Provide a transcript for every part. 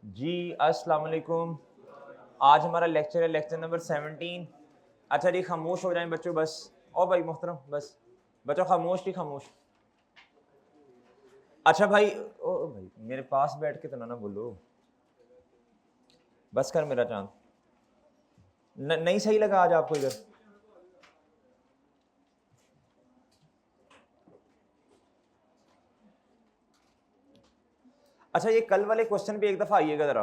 जी अस्सलाम वालेकुम। आज हमारा लेक्चर है लेक्चर नंबर 17। अच्छा जी खामोश हो जाएं बच्चों बस। ओ भाई मोहतरम बस बच्चों खामोश जी खामोश। अच्छा भाई ओ भाई मेरे पास बैठ के तो ना बोलो, बस कर मेरा चांद। नहीं सही लगा आज आपको इधर? अच्छा ये कल वाले क्वेश्चन पे एक दफ़ा आइएगा ज़रा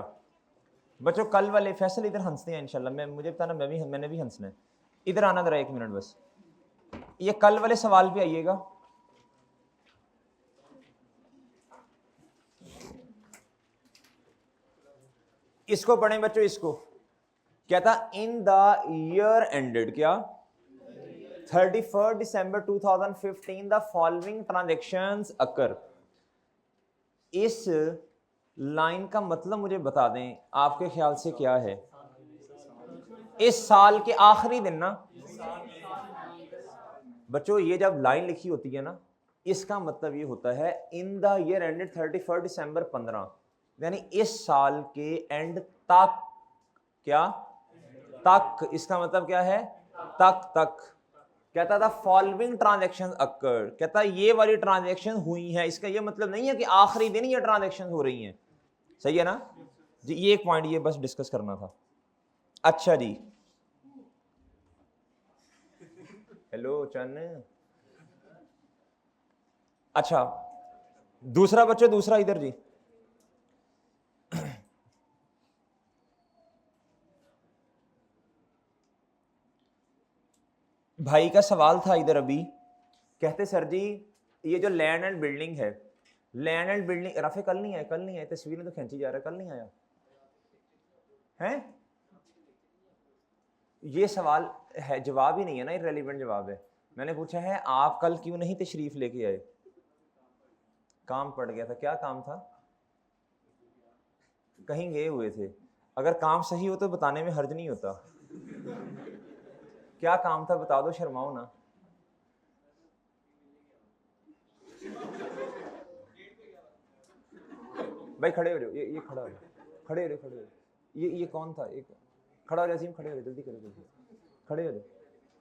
बच्चों। कल वाले फैसल इधर हंसते हैं इंशाल्लाह। मैं मुझे बताना मैंने भी हंसना है। इधर आना ज़रा 1 मिनट बस। ये कल वाले सवाल पे आइएगा। इसको पढ़ें बच्चों। इसको क्या था? इन द ईयर एंडेड क्या 31 दिसंबर 2015 द फॉलोइंग ट्रांजेक्शन्स अकर। इस लाइन का मतलब मुझे बता दें आपके ख्याल से क्या है? इस साल के आखिरी दिन ना बच्चों, ये जब लाइन लिखी होती है ना, इसका मतलब ये होता है इन द ईयर एंडेड 31 दिसंबर 15, यानी इस साल के एंड तक। क्या तक? इसका मतलब क्या है? तक तक। कहता था फॉलोइंग ट्रांजेक्शन अकर, कहता ये वाली ट्रांजेक्शन हुई है। इसका ये मतलब नहीं है कि आखिरी दिन ये ट्रांजेक्शन हो रही हैं। सही है ना जी? ये एक पॉइंट ये बस डिस्कस करना था। अच्छा जी, हेलो चन। अच्छा दूसरा बच्चों, दूसरा इधर जी। भाई का सवाल था इधर अभी। कहते सर जी ये जो लैंड एंड बिल्डिंग है, लैंड एंड बिल्डिंग रफे कल नहीं आए, कल नहीं आए, तस्वीर में तो खींची जा रहा है, कल नहीं आया है। ये सवाल है, जवाब ही नहीं है ना, इररिलेवेंट जवाब है। मैंने पूछा है आप कल क्यों नहीं तशरीफ लेके आए? काम पड़ गया था। क्या काम था? कहीं गए हुए थे। अगर काम सही हो तो बताने में हर्ज नहीं होता। क्या काम था बता दो, शर्माओ ना। भाई खड़े हो जाओ, ये खड़ा हो जाओ, खड़े हो जाओ, खड़े हो जाओ। ये कौन था? एक खड़ा हो जाओ अजीम, खड़े हो जाओ, जल्दी करो जल्दी, खड़े हो जाओ।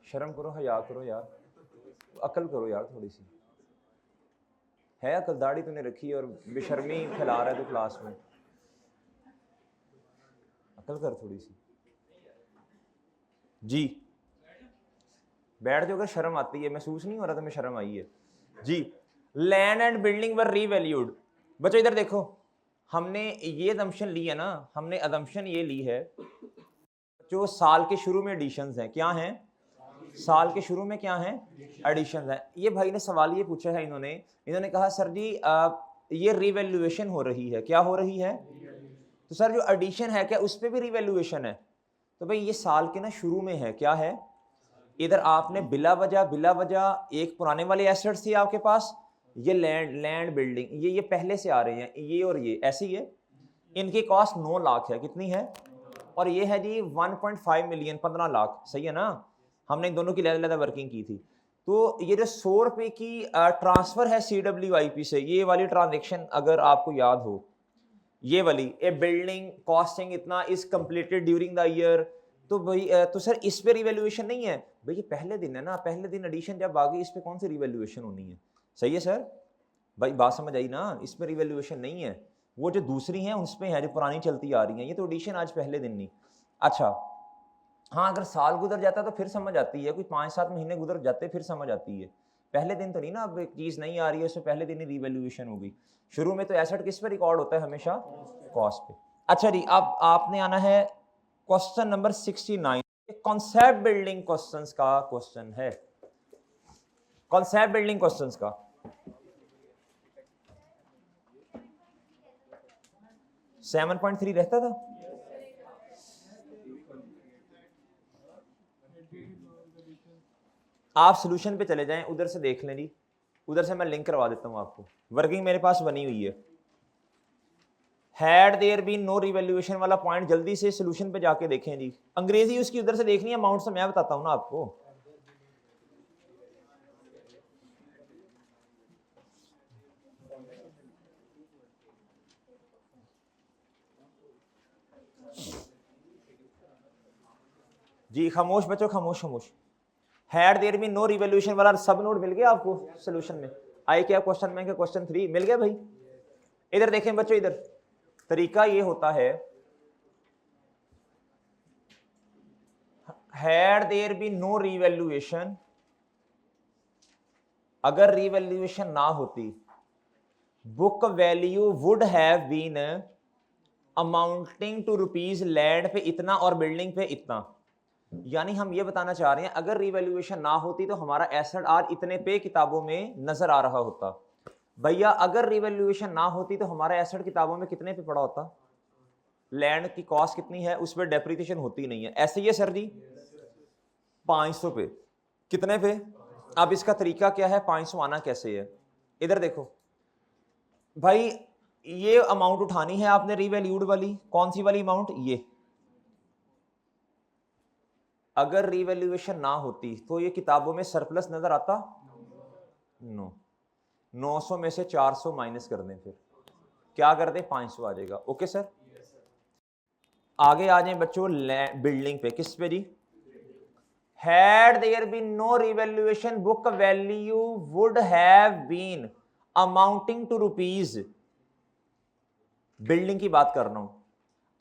शर्म करो, हया करो यार, अकल करो यार थोड़ी सी। है अकल? दाढ़ी तूने रखी है और बेशर्मी फैला रहा है तू क्लास में। अकल कर थोड़ी सी जी। बैठ जाओ, अगर शर्म आती है। महसूस नहीं हो रहा तुम्हें शर्म आई है जी। Land and building were revalued. बच्चों इधर देखो, हमने ये अदम्पशन ली है ना, हमने अदम्पशन ये ली है जो साल के शुरू में एडिशंस हैं। क्या हैं? साल के शुरू में क्या हैं? एडिशंस हैं। ये भाई ने सवाल ये पूछा है, इन्होंने इन्होंने कहा सर जी ये रिवैल्यूएशन हो रही है। क्या हो रही है? तो सर जो एडिशन है क्या उस पर भी रिवैल्यूएशन है? तो भाई ये साल के ना शुरू में है। क्या है? इधर आपने बिला वजह एक पुराने वाले एसेट्स थे आपके पास, ये लैंड बिल्डिंग, ये पहले से आ रहे हैं, ये और ये ऐसे ही है। इनकी कॉस्ट 9 लाख है। कितनी है? और ये है जी 1.5 मिलियन, 15 लाख। सही है ना? हमने इन दोनों की अलग अलग वर्किंग की थी। तो ये जो 100 रुपए की ट्रांसफर है CWIP से, ये वाली ट्रांजेक्शन अगर आपको याद हो, ये वाली ए बिल्डिंग कॉस्टिंग इतना is completed during the year. तो भाई तो सर इस पे रिवैल्यूएशन नहीं है? भाई ये पहले दिन है ना, पहले दिन एडिशन जब आ गई, इस पे कौन सी रिवैल्यूएशन होनी है? सही है सर? भाई बात समझ आई ना? इस पे रिवैल्यूएशन नहीं है। वो जो दूसरी हैं उस पे है, जो पुरानी चलती आ रही हैं। ये तो एडिशन आज पहले दिन नहीं। अच्छा हाँ, अगर साल गुजर जाता तो फिर समझ आती है, कोई 5-7 महीने गुजर जाते फिर समझ आती है। पहले दिन तो नहीं ना। अब एक चीज़ नहीं आ रही है उसमें पहले दिन ही रिवैल्यूएशन होगी। शुरू में तो एसेट किस पे रिकॉर्ड होता है? हमेशा कॉस्ट पे। अच्छा जी, अब आपने आना है question number 69। Concept building questions का क्वेश्चन है। कॉन्सेप्ट बिल्डिंग क्वेश्चंस का 7.3 रहता था। आप सोल्यूशन पे चले जाएं, उधर से देख लें जी। उधर से मैं लिंक करवा देता हूं आपको, वर्किंग मेरे पास बनी हुई है। Had there been no revaluation वाला पॉइंट जल्दी से सोल्यूशन पे जाके देखें जी। अंग्रेजी उसकी उधर से देखनी है, अमाउंट से मैं बताता हूं ना आपको। जी खामोश बच्चों, खामोश खामोश। Had there been no revaluation वाला सब नोट मिल गया आपको सोल्यूशन में? आई क्या क्वेश्चन में, क्वेश्चन 3 मिल गया भाई? इधर देखें बच्चों, इधर तरीका ये होता है, had there been no revaluation, अगर रिवैल्यूएशन ना होती, book value would have been amounting to rupees, land पे इतना और बिल्डिंग पे इतना। यानी हम ये बताना चाह रहे हैं अगर रिवैल्यूएशन ना होती तो हमारा एसेट आज इतने पे किताबों में नजर आ रहा होता। भैया अगर रिवैल्यूएशन ना होती तो हमारा एसेट किताबों में कितने पे पड़ा होता? लैंड की कॉस्ट कितनी है, उस पर डेप्रिसिएशन होती नहीं है। ऐसे ही है सर जी, 500 पे। कितने पे? अब इसका तरीका क्या है, 500 आना कैसे है? इधर देखो भाई, ये अमाउंट उठानी है आपने रिवैल्यूड वाली। कौन सी वाली अमाउंट? ये। अगर रिवैल्यूएशन ना होती तो ये किताबों में सरप्लस नजर आता? नो। 900 में से 400 माइनस कर दें, फिर क्या कर दें? 500 आ जाएगा। ओके सर, आगे आ जाएं बच्चों बिल्डिंग पे। किस पे जी? Had there been no revaluation book value would have been amounting to rupees, building की बात कर रहा हूं।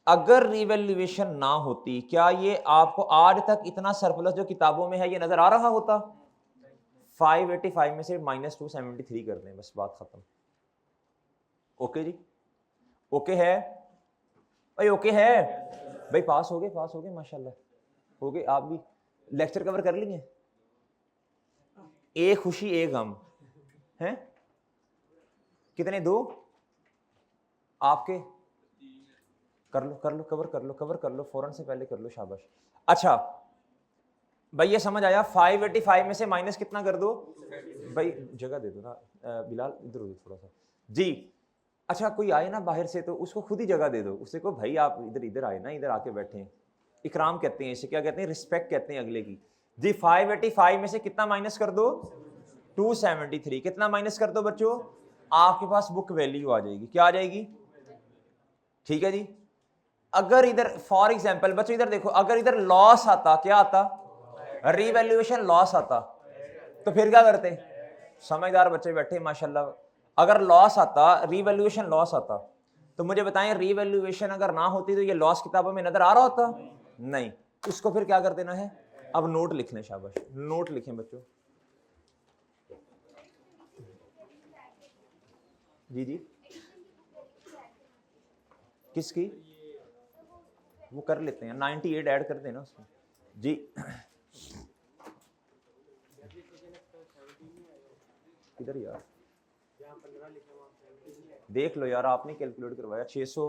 अगर रिवैल्यूएशन ना होती, क्या ये आपको आज तक इतना सरप्लस जो किताबों में है ये नजर आ रहा होता? 585 में से माइनस 273 कर दें, बस बात खत्म। ओके जी, ओके है भाई? ओके है भाई? पास हो गए, पास हो गए माशाल्लाह, हो गए आप भी। लेक्चर कवर कर लिए? एक खुशी एक गम है। कितने? 2 आपके? कर लो कर लो, कवर कर लो, कवर कर लो, फौरन से पहले कर लो, शाबाश। अच्छा भाई ये समझ आया। 585 में से माइनस कितना कर दो भाई? जगह दे दो ना बिलाल, इधर उधर थोड़ा सा जी। अच्छा कोई आए ना बाहर से तो उसको खुद ही जगह दे दो, उससे को भाई आप इधर इधर आए ना, इधर आके बैठे हैं। इकराम कहते हैं इसे, क्या कहते हैं? रिस्पेक्ट कहते हैं अगले की जी। 585 में से कितना माइनस कर दो? 273। कितना माइनस कर दो बच्चों? आपके पास बुक वैल्यू आ जाएगी। क्या आ जाएगी? ठीक है जी। अगर इधर फॉर एग्जाम्पल बच्चों इधर देखो, अगर इधर लॉस आता, क्या आता? रिवैल्यूएशन लॉस आता, तो फिर क्या करते? समझदार बच्चे बैठे माशाल्लाह। अगर लॉस आता, रिवैल्यूएशन लॉस आता, तो मुझे बताएं रिवैल्यूएशन अगर ना होती तो ये लॉस किताबों में नजर आ रहा होता? नहीं। उसको फिर क्या कर देना है? अब नोट लिख लें, शाबाश, नोट लिखें बच्चों। जी जी, किसकी? वो कर लेते हैं, 98 ऐड कर देना उसमें जी। किधर यार, देख लो यार, आपने कैलकुलेट करवाया 600।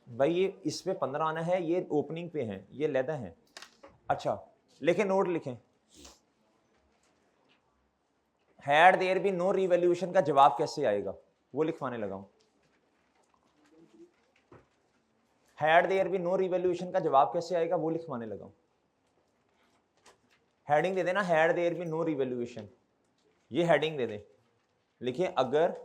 भाई ये इस पे 15 आना है, ये ओपनिंग पे है, ये लेदा है। अच्छा लिखें, नोट लिखें। Had there be no revaluation का जवाब कैसे आएगा वो लिखवाने लगा हूं। Had there be no revaluation का जवाब कैसे आएगा वो लिखवाने लगा हूं। हेडिंग दे देना, had there be no revaluation, ये हेडिंग दे दे। लिखिए अगर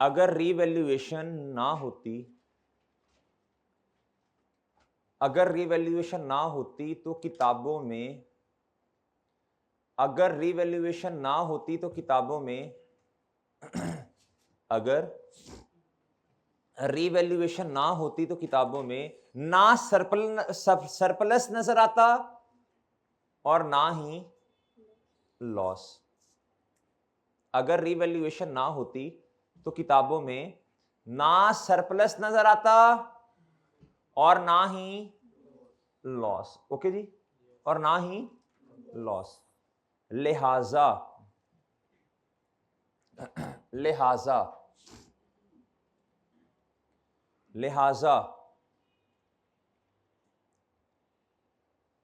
अगर रिवैल्यूएशन ना होती, अगर रिवैल्यूएशन ना होती तो किताबों में, अगर रिवैल्यूएशन ना होती तो किताबों में अगर रिवैल्यूएशन ना होती तो किताबों में ना सरप्लस नजर आता और ना ही लॉस। अगर रिवैल्यूएशन ना होती तो किताबों में ना सरप्लस नजर आता और ना ही लॉस। ओके जी, और ना ही लॉस। लिहाजा लिहाजा लिहाजा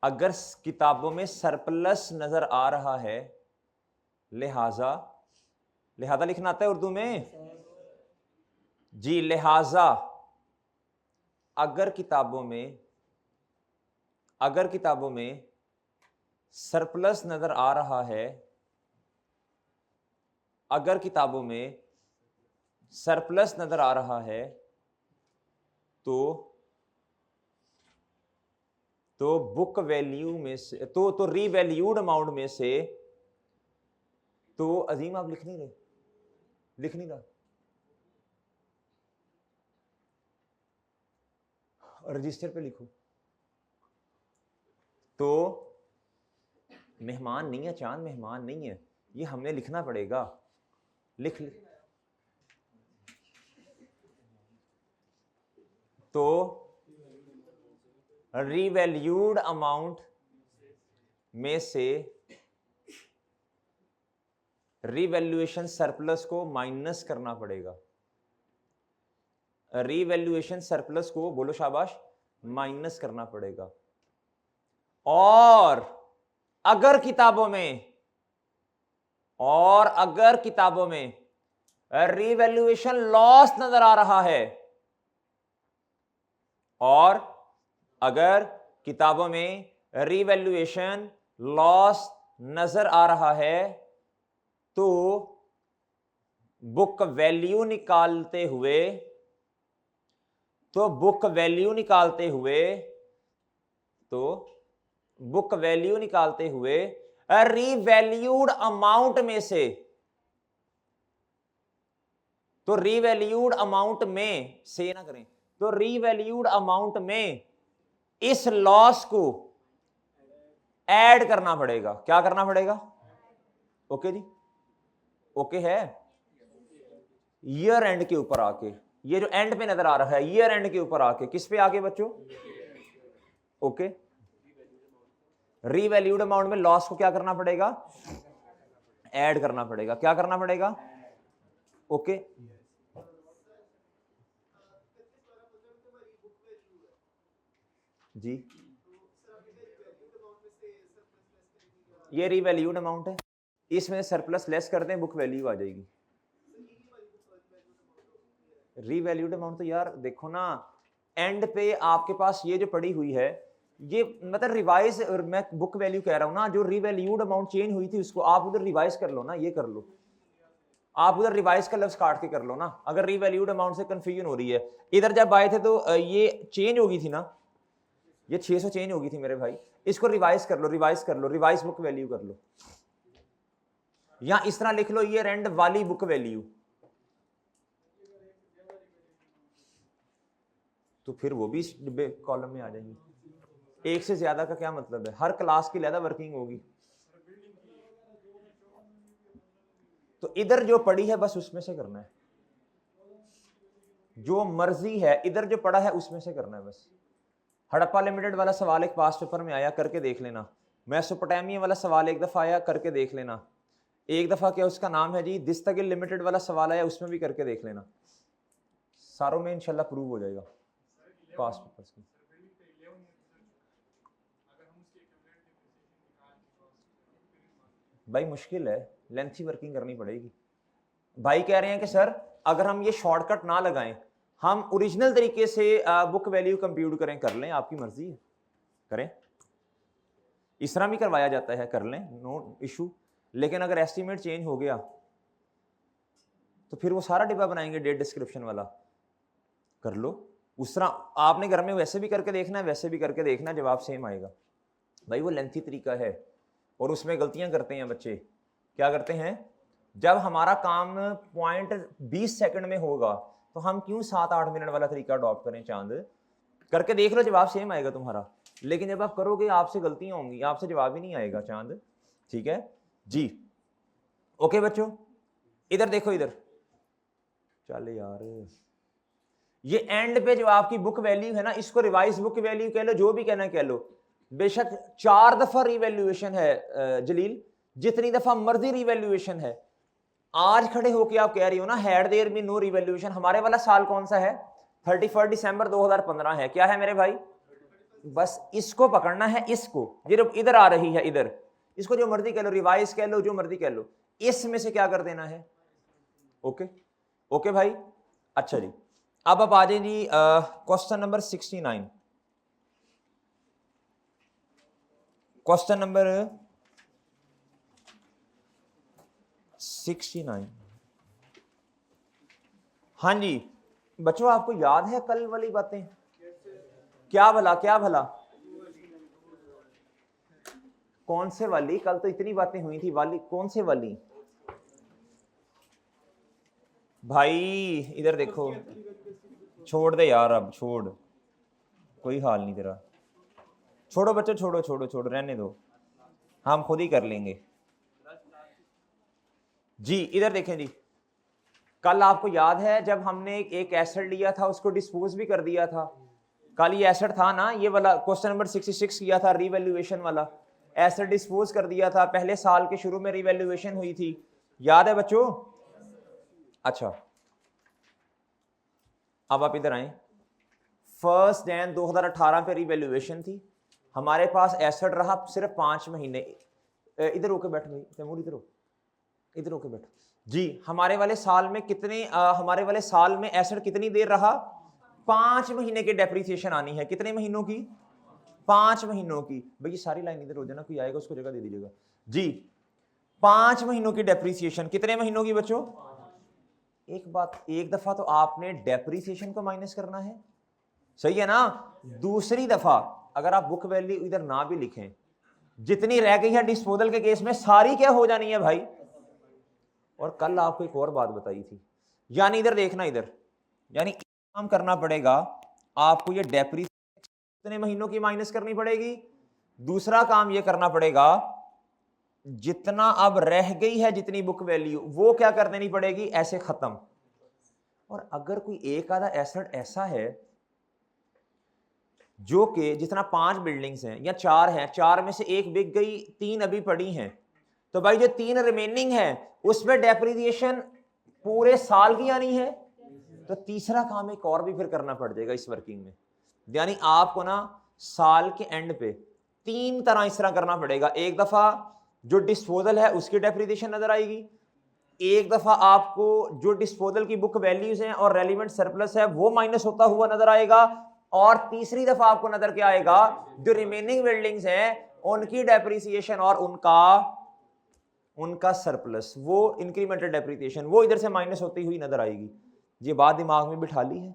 अगर किताबों में सरप्लस नजर आ रहा है, लिहाजा, लिहाजा लिखना आता है उर्दू में जी। लिहाजा अगर किताबों में सरप्लस नजर आ रहा है, अगर किताबों में सरप्लस नजर आ रहा है तो बुक वैल्यू में से तो रीवैल्यूड अमाउंट में से, तो अजीम आप लिख नहीं रहा, रजिस्टर पे लिखो। तो मेहमान नहीं है चांद, मेहमान नहीं है, ये हमने लिखना पड़ेगा। लिख तो रीवैल्यूड अमाउंट में से रीवैल्यूएशन सरप्लस को माइनस करना पड़ेगा। रीवैल्यूएशन सरप्लस को बोलो शाबाश, माइनस करना पड़ेगा। और अगर किताबों में रीवैल्यूएशन लॉस नजर आ रहा है, और अगर किताबों में रीवैल्यूएशन लॉस नजर आ रहा है तो बुक वैल्यू निकालते हुए रीवैल्यूड अमाउंट में से, तो रीवैल्यूड अमाउंट में से ना करें, तो रीवैल्यूड अमाउंट में इस लॉस को ऐड करना पड़ेगा। क्या करना पड़ेगा? ओके जी, ओके है। ईयर एंड के ऊपर आके, ये जो एंड पे नजर आ रहा है, ईयर एंड के ऊपर आके, किस पे आके बच्चों? ओके, रीवैल्यूड अमाउंट में लॉस को क्या करना पड़ेगा? ऐड करना पड़ेगा। क्या करना पड़ेगा? ओके, जी ये रीवैल्यूड अमाउंट है, इसमें सरप्लस लेस कर दें, बुक वैल्यू आ जाएगी। रीवैल्यूड अमाउंट तो यार देखो ना, एंड पे आपके पास ये जो पड़ी हुई है, ये मतलब रिवाइज, मैं बुक वैल्यू कह रहा हूं ना, जो रीवैल्यूड अमाउंट चेंज हुई थी उसको आप उधर रिवाइज कर लो ना, ये कर लो, आप उधर रिवाइज का लफ्ज काट के कर लो ना। अगर रीवैल्यूड अमाउंट से कंफ्यूजन हो रही है, इधर जब आए थे तो ये चेंज हो गई थी ना, ये 600 चेंज हो गई थी मेरे भाई, इसको रिवाइज कर लो, रिवाइज बुक वैल्यू कर लो, या इस तरह लिख लो, ये एंड वाली बुक वैल्यू, तो फिर वो भी इस डिब्बे कॉलम में आ जाएंगी। एक से ज्यादा का क्या मतलब है? हर क्लास की ज्यादा वर्किंग होगी, तो इधर जो पड़ी है बस उसमें से करना है, जो मर्जी है, इधर जो पड़ा है उसमें से करना है बस। हड़प्पा लिमिटेड वाला सवाल एक पास पेपर में आया, करके देख लेना। मेसोपोटामिया वाला सवाल एक दफा आया, करके देख लेना। एक दफा क्या उसका नाम है जी, दिस्तगिल लिमिटेड वाला सवाल आया, उसमें भी करके देख लेना। सारों में इंशाल्लाह प्रूव हो जाएगा पास पेपर्स की। भाई मुश्किल है, लेंथी वर्किंग करनी पड़ेगी। भाई कह रहे हैं कि सर अगर हम ये शॉर्टकट ना लगाएं, हम ओरिजिनल तरीके से बुक वैल्यू कंप्यूट करें, कर लें, आपकी मर्जी है, करें, इस तरह भी करवाया जाता है, कर लें, नो इशू। लेकिन अगर एस्टीमेट चेंज हो गया तो फिर वो सारा डिब्बा बनाएंगे डेट डिस्क्रिप्शन वाला, कर लो उस तरह। आपने घर में वैसे भी करके देखना है, वैसे भी करके देखना है, जवाब सेम आएगा। भाई वो लेंथी तरीका है और उसमें गलतियां करते हैं बच्चे। क्या करते हैं? जब हमारा काम पॉइंट 20 सेकंड में होगा तो हम क्यों 7-8 मिनट वाला तरीका अडॉप्ट करें? चांद करके देख लो, जवाब सेम आएगा तुम्हारा। लेकिन जब आप करोगे आपसे गलतियां होंगी, आपसे जवाब ही नहीं आएगा चांद। ठीक है जी, ओके बच्चों, इधर देखो, इधर चल यार, ये एंड पे जो आपकी बुक वैल्यू है ना, इसको रिवाइज बुक वैल्यू कह लो, जो भी कहना कह लो। बेशक 4 दफा रिवैल्यूएशन है जलील, जितनी दफा मर्जी रिवैल्यूएशन है। आज खड़े होके आप कह रही हो ना, had there been no revaluation, हमारे वाला साल कौन सा है? 31 दिसंबर 2015 है। क्या है मेरे भाई? बस इसको पकड़ना है, इसको, ये जो इधर आ रही है, इधर, इसको जो मर्जी कह लो, रिवाइज कह लो, जो मर्जी कह लो, इसमें से क्या कर देना है? ओके ओके भाई, अच्छा जी, अब आप आ जाए जी क्वेश्चन नंबर 69। Question number 69। हाँ जी बच्चों, आपको याद है कल वाली बातें? क्या भला, क्या भला? कौन से वाली? कल तो इतनी बातें हुई थी, वाली कौन से वाली भाई? इधर देखो, छोड़ दे यार, अब छोड़, कोई हाल नहीं तेरा, छोड़ो बच्चों, छोड़ो छोड़ो छोड़ो, रहने दो, हम खुद ही कर लेंगे जी। इधर देखें जी, कल आपको याद है जब हमने एक एसेट लिया था उसको डिस्पोज भी कर दिया था? कल ये एसेट था ना, ये वाला क्वेश्चन नंबर 66 किया था, रीवैल्यूएशन वाला। एसेट डिस्पोज कर दिया था, पहले साल के शुरू में रीवैल्यूएशन हुई थी, याद है बच्चों? अच्छा, अब आप इधर आए। 1 जनवरी 2018 पे रीवैल्यूएशन थी, हमारे पास एसेट रहा सिर्फ 5 महीने। इधर होके बैठ भाई तैमूर, इधर हो, इधर होके बैठ जी। हमारे वाले साल में कितने हमारे वाले साल में एसेट कितनी देर रहा? 5 महीने की डेप्रीसिएशन आनी है। कितने महीनों की? 5 महीनों की। भाई सारी लाइन इधर हो जाना, कोई आएगा उसको जगह दे दीजिएगा जी। 5 महीनों की डेप्रीसिएशन। कितने महीनों की बच्चों? एक बात, एक दफा तो आपने डेप्रीसिएशन को माइनस करना है, सही है ना? दूसरी दफा अगर आप बुक वैल्यू इधर ना भी लिखें, जितनी रह गई है डिस्पोजल के केस में सारी क्या हो जानी है भाई? और कल आपको एक और बात बताई थी, यानी इधर देखना, इधर यानी काम करना पड़ेगा आपको, ये डेप्रीसिएशन कितने महीनों की माइनस करनी पड़ेगी। दूसरा काम ये करना पड़ेगा, जितना अब रह गई है जितनी बुक वैल्यू वो क्या कर देनी पड़ेगी, ऐसे खत्म। और अगर कोई एक आधा एसेट ऐसा है जो कि जितना 5 बिल्डिंग्स हैं या 4 हैं, 4 में से एक बिक गई, 3 अभी पड़ी हैं, तो भाई जो 3 रिमेनिंग है उसमें डेप्रिसिएशन पूरे साल की आनी है। तो तीसरा काम एक और भी फिर करना पड़ जाएगा इस वर्किंग में, यानी आपको ना साल के एंड पे 3 तरह इस तरह करना पड़ेगा। एक दफा जो डिस्पोजल है उसकी डेप्रिसिएशन नजर आएगी, एक दफा आपको जो डिस्पोजल की बुक वैल्यूज हैं और रेलिवेंट सरप्लस है वो माइनस होता हुआ नजर आएगा, और तीसरी दफा आपको नजर क्या आएगा, जो रिमेनिंग बिल्डिंग्स हैं उनकी डेप्रिसिएशन और उनका सरप्लस, वो इंक्रीमेंटल डेप्रिसिएशन, वो इधर से माइनस होती हुई नजर आएगी। ये बात दिमाग में बिठा ली है,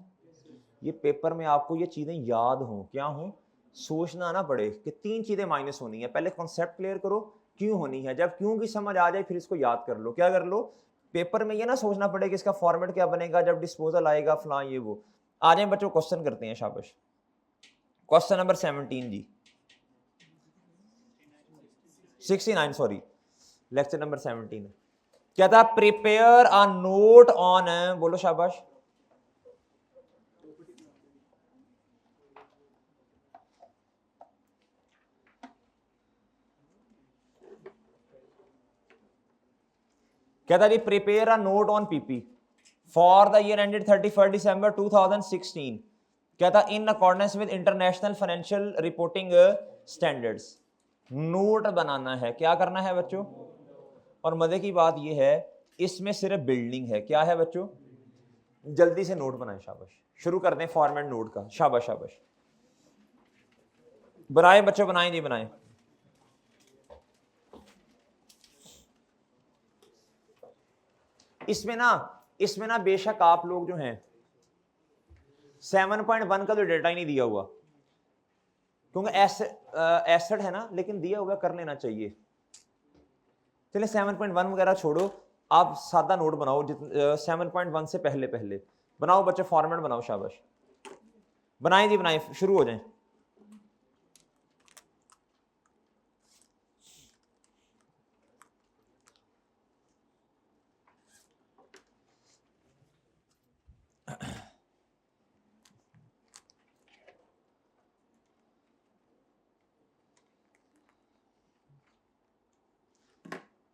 ये पेपर में आपको ये चीजें याद हों, क्या हों, सोचना ना पड़े कि 3 चीजें माइनस होनी है। पहले कॉन्सेप्ट क्लियर करो क्यों होनी है, जब क्यों की समझ आ जाए फिर इसको याद कर लो। क्या कर लो, पेपर में ये ना सोचना पड़े कि इसका फॉर्मेट क्या बनेगा जब डिस्पोजल आएगा फलां ये वो। आ जाए बच्चों, क्वेश्चन करते हैं, शाबाश। क्वेश्चन नंबर 17 जी, 69 सॉरी, लेक्चर नंबर 17 क्या था? प्रिपेयर अ नोट ऑन, बोलो शाबाश, क्या था जी? Prepare a note on PP for the year ended 31 December 2016। क्या था? In accordance with international financial reporting standards. Note बनाना है, क्या करना है बच्चों? और मजे की बात यह है इसमें सिर्फ बिल्डिंग है। क्या है बच्चों? जल्दी से नोट बनाएं, शाबाश, शुरू कर दें फॉर्मेट नोट का, शाबाश शाबाश, बनाएं बच्चों, बनाएं जी बनाएं। इसमें ना बेशक आप लोग जो हैं 7.1 का तो डेटा ही नहीं दिया हुआ, क्योंकि एसेट है ना, लेकिन दिया हुआ कर लेना चाहिए। चलिए 7.1 वगैरह छोड़ो, आप सादा नोट बनाओ 7.1 से पहले पहले बनाओ बच्चे, फॉर्मेट बनाओ, शाबाश, बनाएं जी बनाएं, शुरू हो जाएं।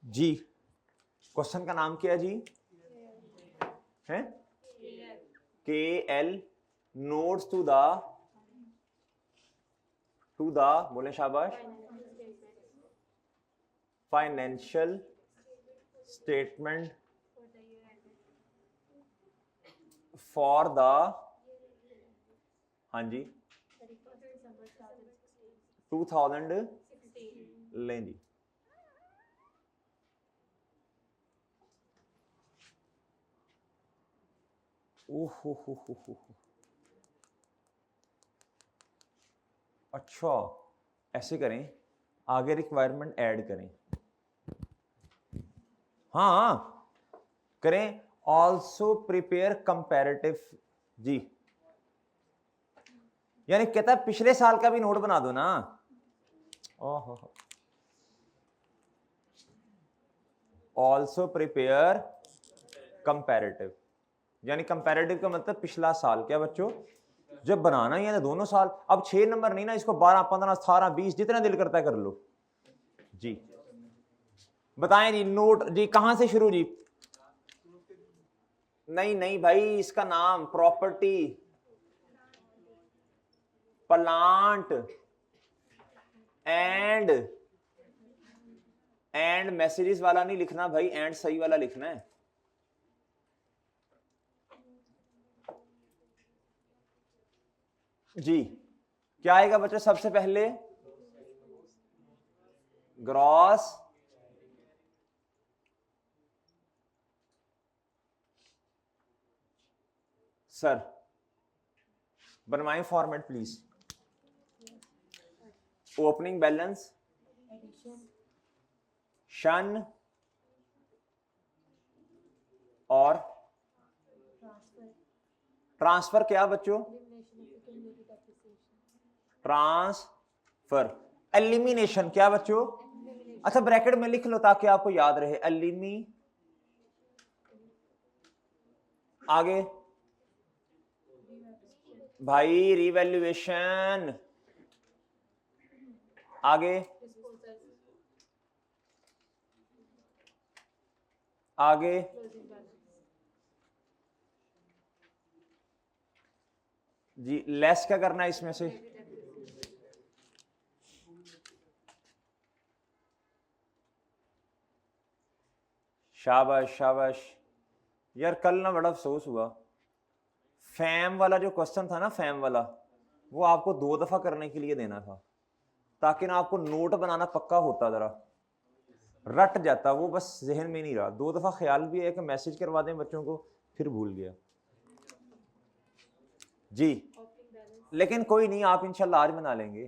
जी क्वेश्चन का नाम क्या है जी? है KL नोट्स टू द बोले शाबाश, फाइनेंशियल स्टेटमेंट फॉर द हाँ जी 2000 लें जी। ओह अच्छा, ऐसे करें, आगे रिक्वायरमेंट ऐड करें, हाँ करें, ऑल्सो प्रिपेयर कंपैरेटिव जी, यानी कहता है पिछले साल का भी नोट बना दो ना। ओहो, ऑल्सो प्रिपेयर कंपैरेटिव, यानी कंपैरेटिव का मतलब पिछला साल, क्या बच्चों, जब बनाना ही है तो दोनों साल, अब 6 नंबर नहीं ना, इसको 12 15 18 20 जितना दिल करता है कर लो जी। बताएं जी नोट जी, कहां से शुरू जी? नहीं नहीं भाई, इसका नाम प्रॉपर्टी प्लांट एंड मैसेजेस वाला नहीं लिखना भाई, एंड सही वाला लिखना है। जी क्या आएगा बच्चों सबसे पहले? ग्रॉस सर, बनवाएं फॉर्मेट प्लीज। ओपनिंग बैलेंस, शन और ट्रांसफर, क्या बच्चों? ट्रांसफर, एलिमिनेशन, क्या बच्चों? अच्छा ब्रैकेट में लिख लो ताकि आपको याद रहे, एलिमी, आगे भाई रिवैल्यूएशन, आगे आगे जी, लेस क्या करना है इसमें से? शाबाश शाबाश यार, कल ना बड़ा अफसोस हुआ, फैम वाला जो क्वेश्चन था ना, फैम वाला, वो आपको 2 दफा करने के लिए देना था ताकि ना आपको नोट बनाना पक्का होता, जरा रट जाता वो, बस जहन में नहीं रहा। 2 दफा ख्याल भी है कि मैसेज करवा दें बच्चों को, फिर भूल गया जी। लेकिन कोई नहीं, आप इंशाल्लाह आज बना लेंगे।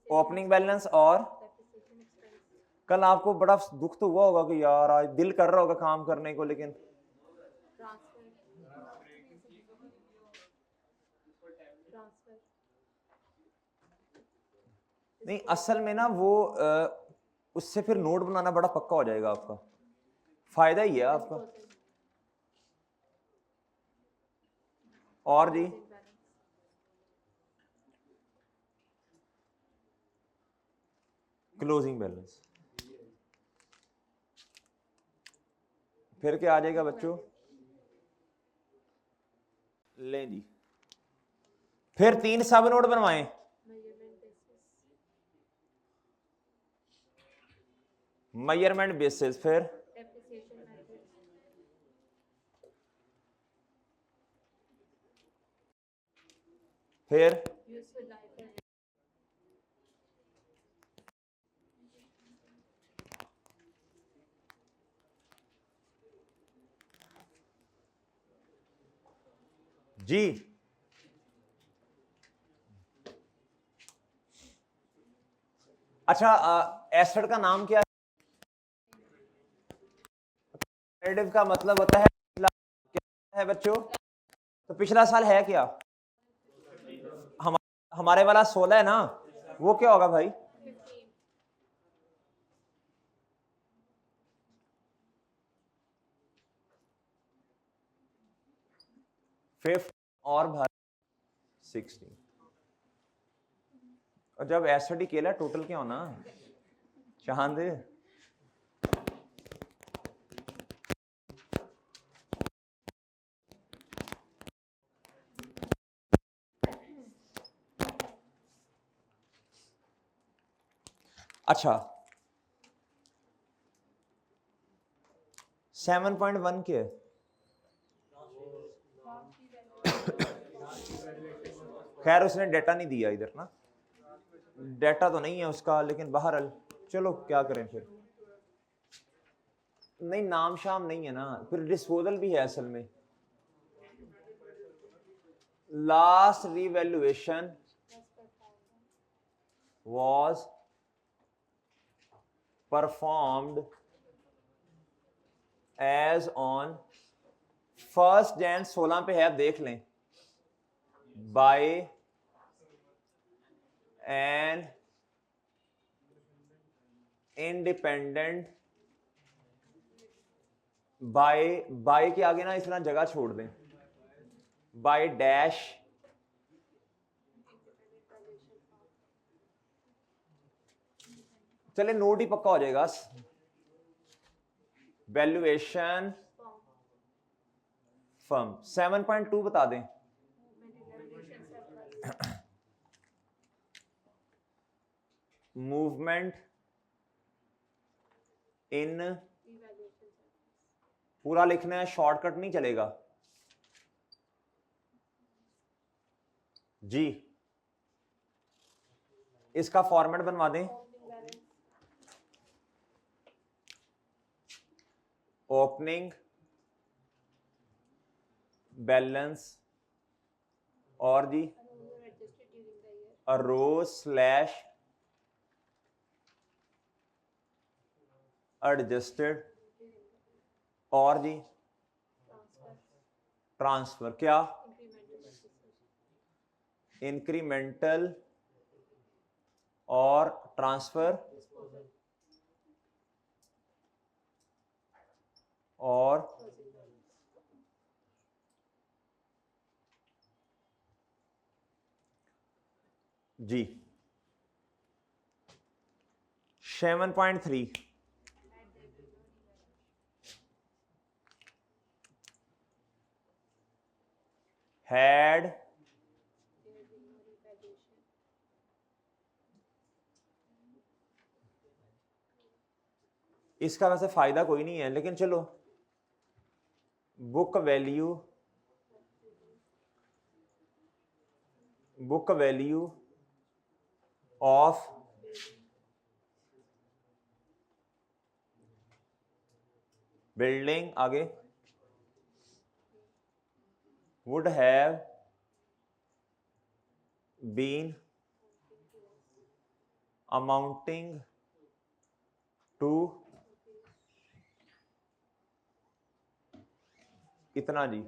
ओपनिंग बैलेंस और कल आपको बड़ा दुख तो हुआ होगा कि यार आज दिल कर रहा होगा काम करने को, लेकिन नहीं, असल में ना वो उससे फिर नोट बनाना बड़ा पक्का हो जाएगा, आपका फायदा ही है आपका। और जी क्लोजिंग बैलेंस, फिर क्या आ जाएगा बच्चों? ले जी, फिर 3 सब नोट बनवाएं, मेजरमेंट बेसिस, फिर जी अच्छा, एसिड का नाम क्या है? का मतलब होता है क्या है बच्चों? तो पिछला साल है क्या? हमारे वाला 16 है ना, वो क्या होगा भाई? फिफ्थ और भाई 16, और जब एसिड ही केला टोटल क्या होना चांद? अच्छा 7.1 के खैर उसने डाटा नहीं दिया इधर ना, डाटा तो नहीं है उसका, लेकिन बहरहाल चलो क्या करें फिर। नहीं नाम शाम नहीं है ना, फिर डिस्पोजल भी है असल में। Last revaluation was performed as on 1 Jan 16 पे है, आप देख लें, by an independent, by के आगे ना इस तरह जगह छोड़ दें, by dash चले नोट ही पक्का हो जाएगा, वैल्यूएशन फर्म 7.2 बता दें। मूवमेंट इन, पूरा लिखना है, शॉर्टकट नहीं चलेगा जी। इसका फॉर्मेट बनवा दें, ओपनिंग बैलेंस और जी अरोज स्लैश एडजस्टेड और जी ट्रांसफर, क्या इंक्रीमेंटल और ट्रांसफर और जी 7.3 had इसका वैसे फायदा कोई नहीं है, लेकिन चलो बुक वैल्यू ऑफ बिल्डिंग आगे would have been amounting to इतना जी।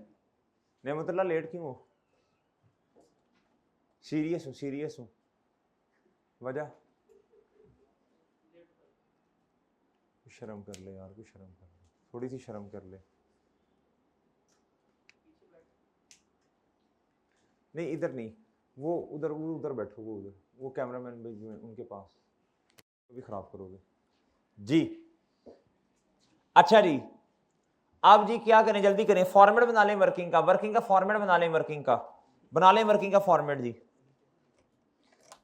नेमतुल्लाह लेट क्यों हो? सीरियस हूँ वजह? शर्म कर ले यार, कुछ शर्म कर ले, थोड़ी सी शर्म कर ले। नहीं इधर नहीं, वो उधर बैठो, वो कैमरामैन भी जो है उनके पास, वो भी खराब करोगे जी। अच्छा जी, अब जी क्या करें, जल्दी करें, फॉर्मेट बना लें वर्किंग का फॉर्मेट बना लें, वर्किंग का फॉर्मेट जी।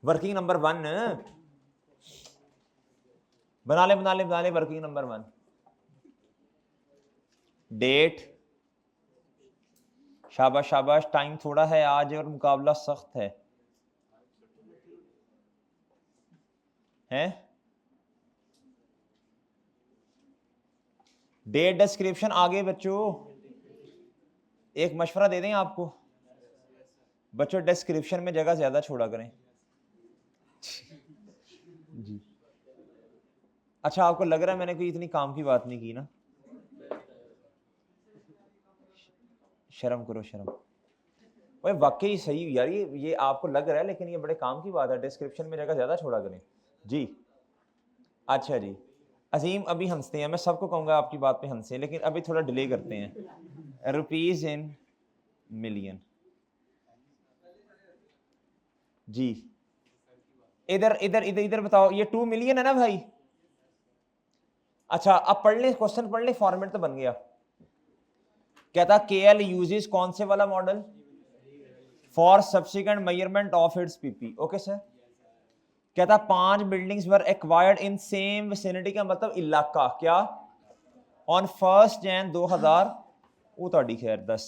वर्किंग नंबर 1 बना ले वर्किंग नंबर 1। डेट, शाबाश, टाइम थोड़ा है आज और मुकाबला सख्त है, हैं? डेट डिस्क्रिप्शन आगे बच्चों, एक मशवरा दे दें आपको बच्चों, डिस्क्रिप्शन में जगह ज्यादा छोड़ा करें जी। अच्छा आपको लग रहा है मैंने कोई इतनी काम की बात नहीं की ना? शर्म करो शर्म। ओए वाकई सही यार, ये आपको लग रहा है, लेकिन ये बड़े काम की बात है, डिस्क्रिप्शन में जगह ज्यादा छोड़ा करें जी। अच्छा जी अजीम, अभी हंसते हैं, मैं सबको कहूँगा आपकी बात पे हंसे, लेकिन अभी थोड़ा डिले करते हैं। रुपीज इन मिलियन जी। इधर बताओ, ये 2 मिलियन है ना भाई? अच्छा अब पढ़ ले क्वेश्चन, पढ़ ले, फॉर्मेट तो बन गया। कहता KL यूजेस कौन से वाला model? For subsequent measurement of its PP. Okay sir. कहता 5 buildings were acquired in same vicinity, का मतलब इलाका, क्या? ऑन 1 Jan 2000 वो तो खैर 10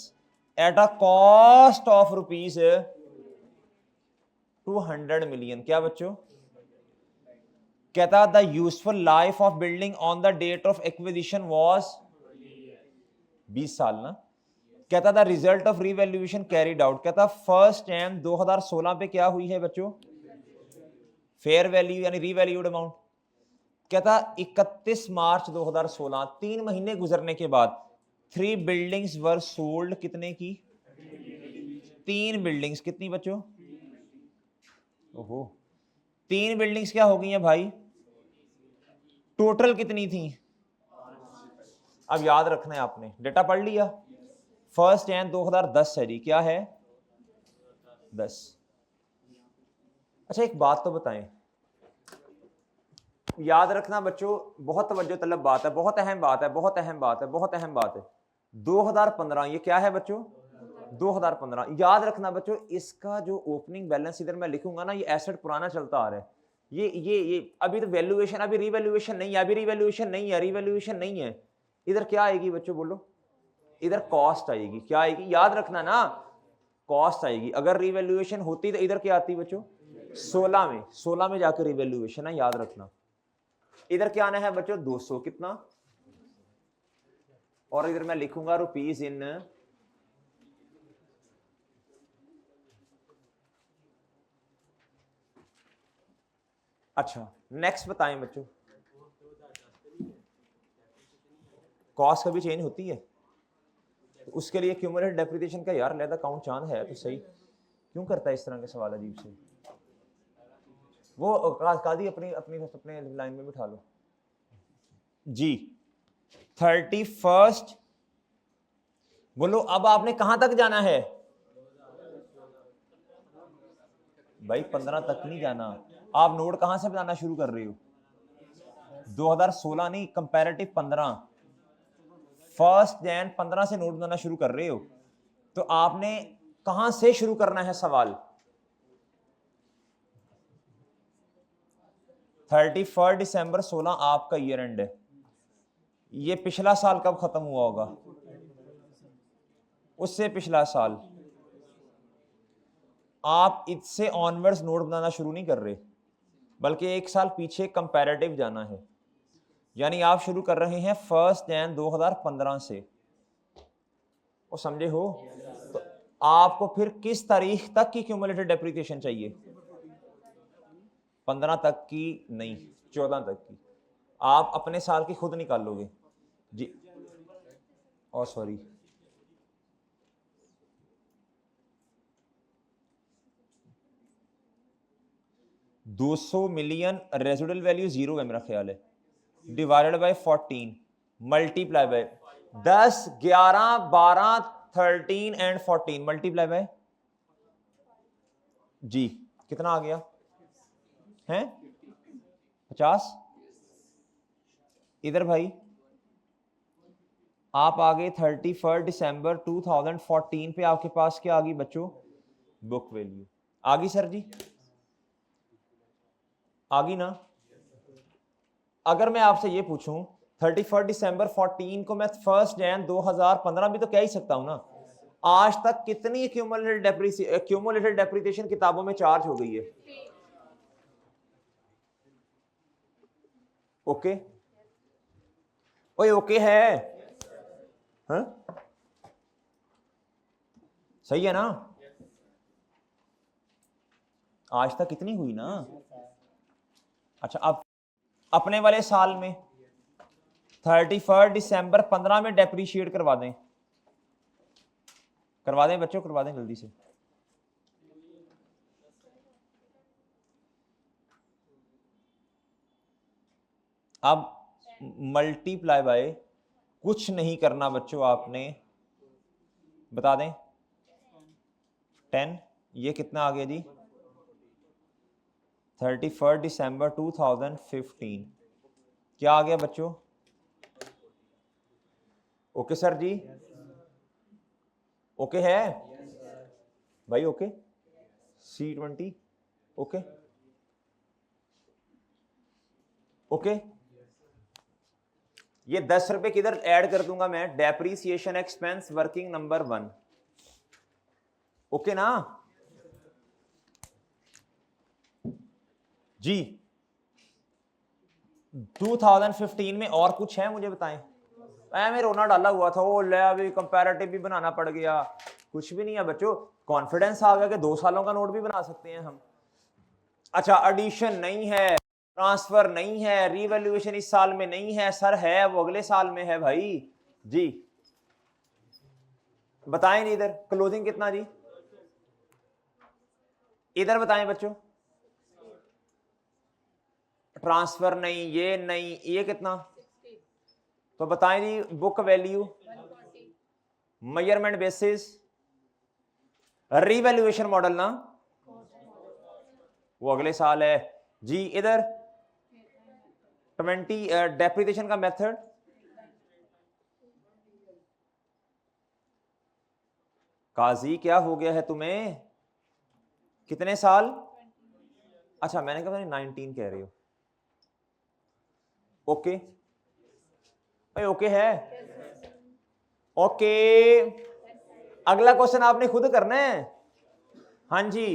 at a cost of rupees 200 million. क्या बच्चों कहता the useful life of building on the date of acquisition was 20 साल ना। कहता था result of revaluation carried out, कहता फर्स्ट टाइम 2016 पे क्या हुई है बच्चों, फेयर वैल्यू यानी रीवैल्यूड अमाउंट। कहता 31 मार्च 2016, 3 महीने गुजरने के बाद 3 बिल्डिंग्स वर सोल्ड, कितने की, 3 बिल्डिंग्स, कितनी बच्चों, ओहो 3 बिल्डिंग्स क्या हो गई हैं भाई, टोटल कितनी थी। अब याद रखना है आपने, डेटा पढ़ लिया, फर्स्ट जैन 2010 है जी, क्या है 10। अच्छा एक बात तो बताएं, याद रखना बच्चों, बहुत तवज्जो तलब बात है, बहुत अहम बात है, बहुत अहम बात है, बहुत अहम बात है। 2015 ये क्या है बच्चों, 2015। याद रखना बच्चों, इसका जो ओपनिंग बैलेंस इधर मैं लिखूंगा ना, ये एसेट पुराना चलता आ रहा है, ये अभी तो वैल्यूएशन, अभी रीवैल्यूएशन नहीं है, अभी रीवैल्यूएशन नहीं है, रीवैल्यूएशन नहीं है। इधर क्या आएगी बच्चों बोलो, इधर कॉस्ट आएगी। क्या आएगी, याद रखना ना, कॉस्ट आएगी। अगर रीवैल्यूएशन होती तो इधर क्या आती बच्चों, 16 में जाकर रीवैल्यूएशन है, याद रखना। इधर क्या आना है बच्चों 200, कितना, और इधर मैं लिखूंगा रुपीज इन, अच्छा नेक्स्ट बताएं बच्चों, कॉस्ट कभी चेंज होती है, उसके लिए क्यूमुलेटेड डेप्रिसिएशन का यार अलग अकाउंट चांद है तो सही, क्यों करता है इस तरह के सवाल अजीब से। वो कादी अपनी अपनी अपने लाइन में बिठा लो जी। 31 बोलो, अब आपने कहां तक जाना है भाई, 15 तक नहीं जाना। आप नोट कहां से बनाना शुरू कर रहे हो, 2016 नहीं, कंपैरेटिव 15, फर्स्ट जैन 15 से नोट बनाना शुरू कर रहे हो, तो आपने कहां से शुरू करना है सवाल। 31 दिसंबर 16 आपका ईयर एंड है, ये पिछला साल कब खत्म हुआ होगा, उससे पिछला साल। आप इससे ऑनवर्ड्स नोट बनाना शुरू नहीं कर रहे, बल्कि एक साल पीछे कंपैरेटिव जाना है, यानी आप शुरू कर रहे हैं 1 जैन 2015 से, वो समझे हो। तो आपको फिर किस तारीख तक की क्यूमुलेटेड डेप्रिसिएशन चाहिए, 15 तक की नहीं, 14 तक की। आप अपने साल की खुद निकालोगे जी, और सॉरी 200 मिलियन रेजिडुअल वैल्यू 0 है मेरा ख्याल है, divided by 14 multiply by 10 11 12 13 and 14 multiply by जी, कितना आ गया हैं 50। इधर भाई आप आ गए 31 दिसंबर 2014 पे, आपके पास क्या आ गई बच्चों, बुक वैल्यू आ गई सर जी, आ गई ना। अगर मैं आपसे ये पूछूं 31 दिसंबर 14 को मैं 1 जैन 2015 भी तो कह ही सकता हूं ना। आज तक कितनी क्यूमुलेटेड डेप्रिसिएशन किताबों में चार्ज हो गई है, ओके ओए ओके है, हाँ सही है ना, आज तक कितनी हुई ना। अच्छा अब अपने वाले साल में 31 दिसंबर 15 में डेप्रिशिएट करवा दें, करवा दें बच्चों, करवा दें जल्दी से। अब मल्टीप्लाई बाय कुछ नहीं करना बच्चों, आपने बता दें 10, ये कितना आ गया जी 31 दिसंबर 2015 क्या आ गया बच्चों, ओके सर जी, ओके है भाई, ओके C20 ओके ओके। ये 10 रुपए किधर ऐड कर दूंगा मैं, depreciation expense working number 1, okay ना। जी 2015 में और कुछ है मुझे बताएं। मैं रोना डाला हुआ था, वो ले अभी कंपैरेटिव भी बनाना पड़ गया, कुछ भी नहीं है बच्चों। कॉन्फिडेंस आ गया कि 2 सालों का नोट भी बना सकते हैं हम। अच्छा एडिशन नहीं है, ट्रांसफर नहीं है, रीवैल्यूएशन इस साल में नहीं है सर, है वो अगले साल में है भाई। जी बताएं नहीं, इधर क्लोजिंग कितना जी, इधर बताएं बच्चों। ट्रांसफर नहीं, ये नहीं, ये कितना, तो बताएं जी। Book value, measurement basis, revaluation model ना, वो अगले साल है जी। इधर 20 डेप्रिसिएशन का मेथड, काजी क्या हो गया है तुम्हें, कितने साल, अच्छा मैंने कहा 19 कह रही हो, ओके भाई ओके है, ओके। अगला क्वेश्चन आपने खुद करना है, हाँ जी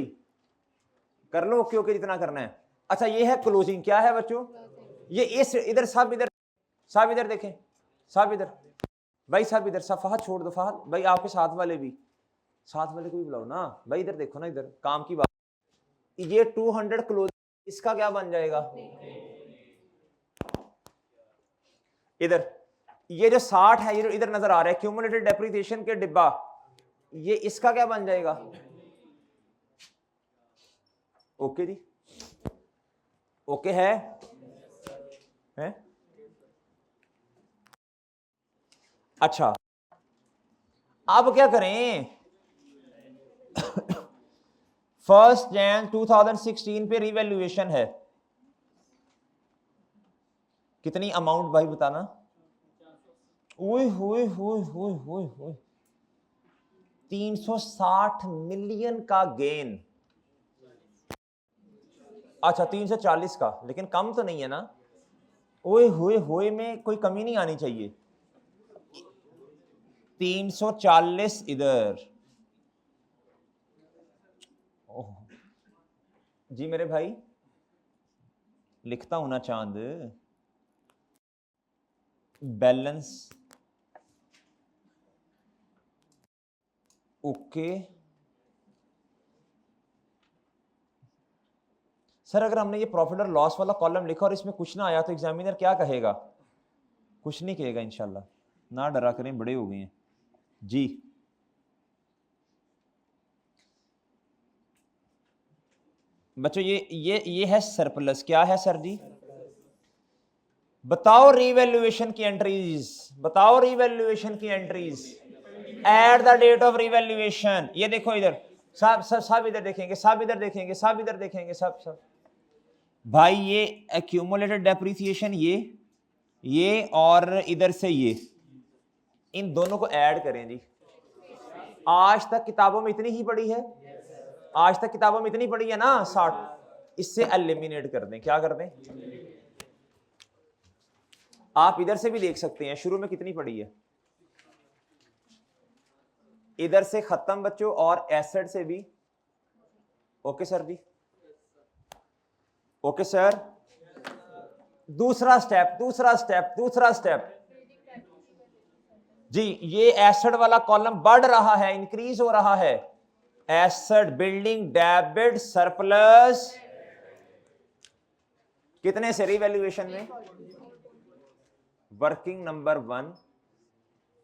कर लो ओके ओके जितना करना है। अच्छा ये है क्लोजिंग, क्या है बच्चों, ये इस इधर सब इधर, सब इधर देखें, सब इधर भाई, सब इधर, सब फहद छोड़ दो, फहद भाई आपके साथ वाले भी, साथ वाले को भी बुलाओ ना भाई, इधर देखो ना, इधर काम की बात। ये 200 क्लोज, इसका क्या बन जाएगा, इधर ये जो 60 है, ये जो इधर नजर आ रहा है क्यूमुलेटेड डेप्रिसिएशन के डिब्बा, ये इसका क्या बन जाएगा, ओके जी, ओके है, है? अच्छा अब क्या करें, 1 जनवरी 2016 पे रिवैल्यूएशन है, कितनी अमाउंट भाई बताना, ओए होए होए होए होए होए 360 मिलियन का गेन, अच्छा 340 का, लेकिन कम तो नहीं है ना, ओए होए होए में कोई कमी नहीं आनी चाहिए, 340 इधर, ओह जी मेरे भाई लिखता हूं ना चांद, बैलेंस ओके। सर अगर हमने ये प्रॉफिट और लॉस वाला कॉलम लिखा और इसमें कुछ ना आया तो एग्जामिनर क्या कहेगा, कुछ नहीं कहेगा इंशाल्लाह, ना डरा करें, बड़े हो गए हैं जी। बच्चों ये है सरप्लस, क्या है सर जी, बताओ रिवैल्यूएशन की एंट्रीज, बताओ रिवैल्यूएशन की entries at the date of revaluation, ये देखो इधर, सब सब सब इधर देखेंगे, सब इधर देखेंगे, सब इधर देखेंगे, सब सब भाई, ये एक्यूमुलेटेड डेप्रिसिएशन, ये और इधर से ये, इन दोनों को ऐड करें जी। आज तक किताबों में इतनी ही पड़ी है, आज तक किताबों में इतनी पड़ी है ना 60, इससे एलिमिनेट कर दें, क्या कर दें, आप इधर से भी देख सकते हैं शुरू में कितनी पड़ी है, इधर से खत्म बच्चों, और एसेट से भी, ओके सर जी, ओके सर। दूसरा स्टेप, दूसरा स्टेप, दूसरा स्टेप जी, ये एसेट वाला कॉलम बढ़ रहा है, इंक्रीज हो रहा है, एसेट बिल्डिंग डेबिट सरप्लस, कितने से रिवैल्यूएशन में, वर्किंग नंबर 1,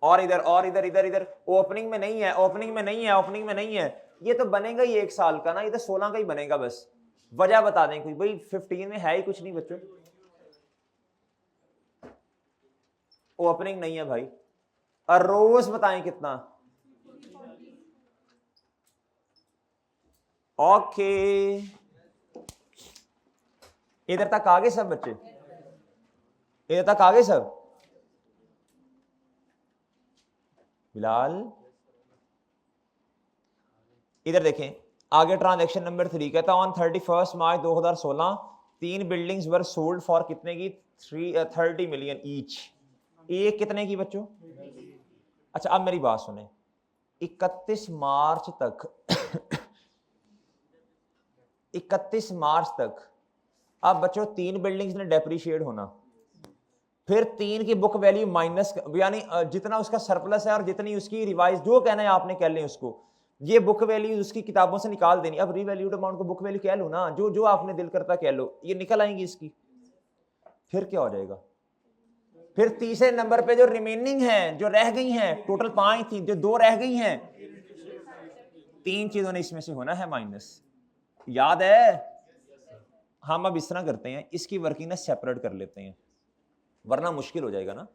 और इधर और इधर इधर इधर ओपनिंग में नहीं है, ओपनिंग में नहीं है, ओपनिंग में नहीं है, ये तो बनेगा ही 1 साल का ना, ये तो 16 का ही बनेगा बस, वजह बता दें कोई भाई, 15 में है ही कुछ नहीं बच्चों, ओपनिंग नहीं है भाई, और रोज बताएं कितना, ओके इधर तक आ गए सब बच्चे, इधर तक आ गए सब, बिलाल इधर देखें आगे, ट्रांजैक्शन नंबर 3 कहता on 31 March 2016 3 buildings were sold for कितने की, 30 मिलियन ईच, एक कितने की बच्चों, अच्छा अब मेरी बात सुने, 31 मार्च तक 31 मार्च तक अब बच्चों 3 बिल्डिंग्स ने डेप्रिशिएट होना, फिर 3 की बुक वैल्यू माइनस, यानी जितना उसका सरप्लस है और जितनी उसकी रिवाइज, जो कहना है आपने कह लें उसको, ये बुक वैल्यू उसकी किताबों से निकाल देनी। अब रीवैल्यूड अमाउंट को बुक वैल्यू कह लो ना, जो जो आपने दिल करता कह लो, ये निकल आएंगी इसकी। फिर क्या हो जाएगा, फिर तीसरे नंबर पे जो रिमेनिंग है, जो रह गई हैं, टोटल 5 थी, जो 2 रह गई हैं, 3 चीजों ने इसमें से होना है माइनस। याद है? हम अब इस तरह करते हैं, इसकी वर्किंग ना सेपरेट कर लेते हैं, वरना मुश्किल हो जाएगा ना।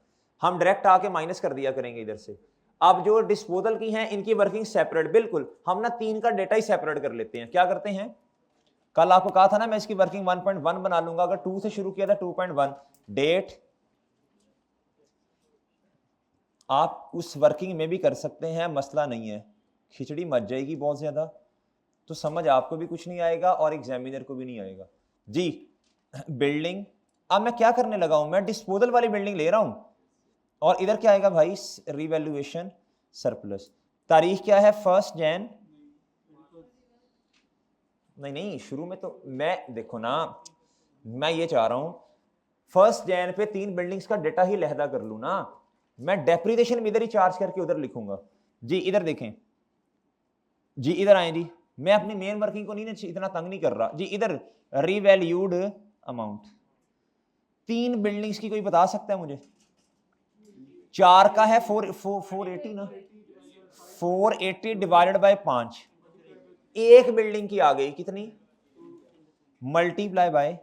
हम डायरेक्ट आके माइनस कर दिया करेंगे इधर से। अब जो डिस्पोजल की हैं, इनकी वर्किंग सेपरेट, बिल्कुल हम ना 3 का डेटा ही सेपरेट कर लेते हैं। क्या करते हैं, कल आपको कहा था ना मैं इसकी वर्किंग 1.1 बना लूंगा, अगर 2 से शुरू किया था 2.1 डेट, आप उस वर्किंग में भी कर सकते हैं, मसला नहीं है। खिचड़ी मच जाएगी बहुत ज्यादा, तो समझ आपको भी कुछ नहीं आएगा और एग्जामिनर को भी नहीं आएगा जी। बिल्डिंग, अब मैं क्या करने लगा हूं, मैं डिस्पोजल वाली बिल्डिंग ले रहा हूं, और इधर क्या आएगा भाई, रिवैल्यूएशन सरप्लस। तारीख क्या है, 1 जैन, नहीं शुरू में तो मैं, देखो ना, मैं ये चाह रहा हूं 1 जैन पे 3 बिल्डिंग्स का डेटा ही लहदा कर लूं ना, मैं डेप्रिसिएशन भी इधर ही चार्ज करके उधर लिखूंगा जी। इधर देखें जी, इधर आए जी, मैं अपनी मेन वर्किंग को नहीं इतना तंग नहीं कर रहा जी। इधर रीवैल्यूड अमाउंट, 3 बिल्डिंग्स की कोई बता सकता है मुझे? 4 का है 480 ना, 480 डिवाइडेड बाय 5, एक बिल्डिंग की आ गई कितनी, मल्टीप्लाई बाय,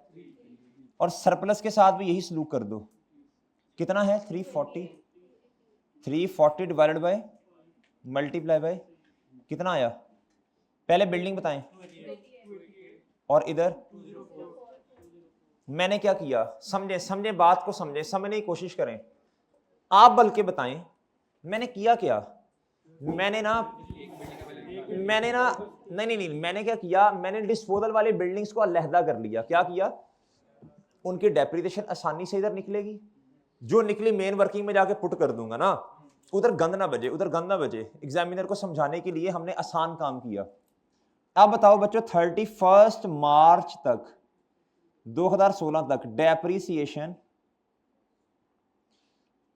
और सरप्लस के साथ भी यही सलूक कर दो, कितना है 340, 340 डिवाइडेड बाय मल्टीप्लाई बाय, कितना आया, पहले बिल्डिंग बताएं, और इधर मैंने क्या किया, समझे बात को, समझने की कोशिश करें आप, बल्कि बताएं मैंने किया क्या। मैंने ना नहीं, मैंने क्या किया, मैंने डिस्पोजल वाली बिल्डिंग्स को अलहदा कर लिया। क्या किया, उनकी डेप्रिसिएशन आसानी से इधर निकलेगी, जो निकली मेन वर्किंग में जाके पुट कर दूंगा ना, उधर गंद ना बजे। एग्जामिनर को समझाने के लिए हमने आसान काम किया। अब बताओ बच्चों, 31 मार्च तक 2016 तक डेप्रिसिएशन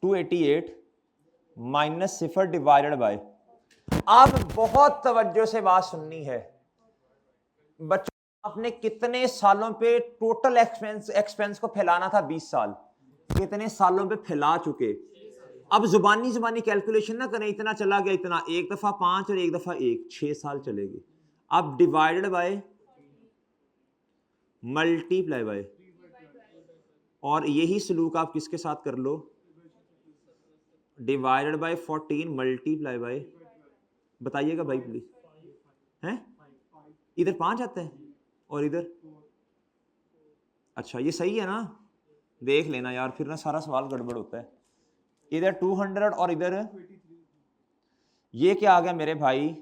288 माइनस 0 डिवाइडेड बाय, अब बहुत तवज्जो से बात सुननी है बच्चों, आपने कितने सालों पे टोटल एक्सपेंस को फैलाना था, 20 साल, कितने सालों पे फैला चुके। अब जुबानी कैलकुलेशन ना करें, इतना चला गया, इतना, एक दफा 5 और एक दफा 1, 6 साल चलेगी। अब डिवाइडेड बाय मल्टीप्लाई बाय, और यही सलूक आप किसके साथ कर लो, डिवाइडेड बाय 14 मल्टीप्लाई बाय, बताइएगा भाई प्लीज, हैं इधर 5 आता है और इधर, अच्छा ये सही है ना, देख लेना यार, फिर ना सारा सवाल गड़बड़ होता है। इधर 200 और इधर ये क्या आ गया मेरे भाई,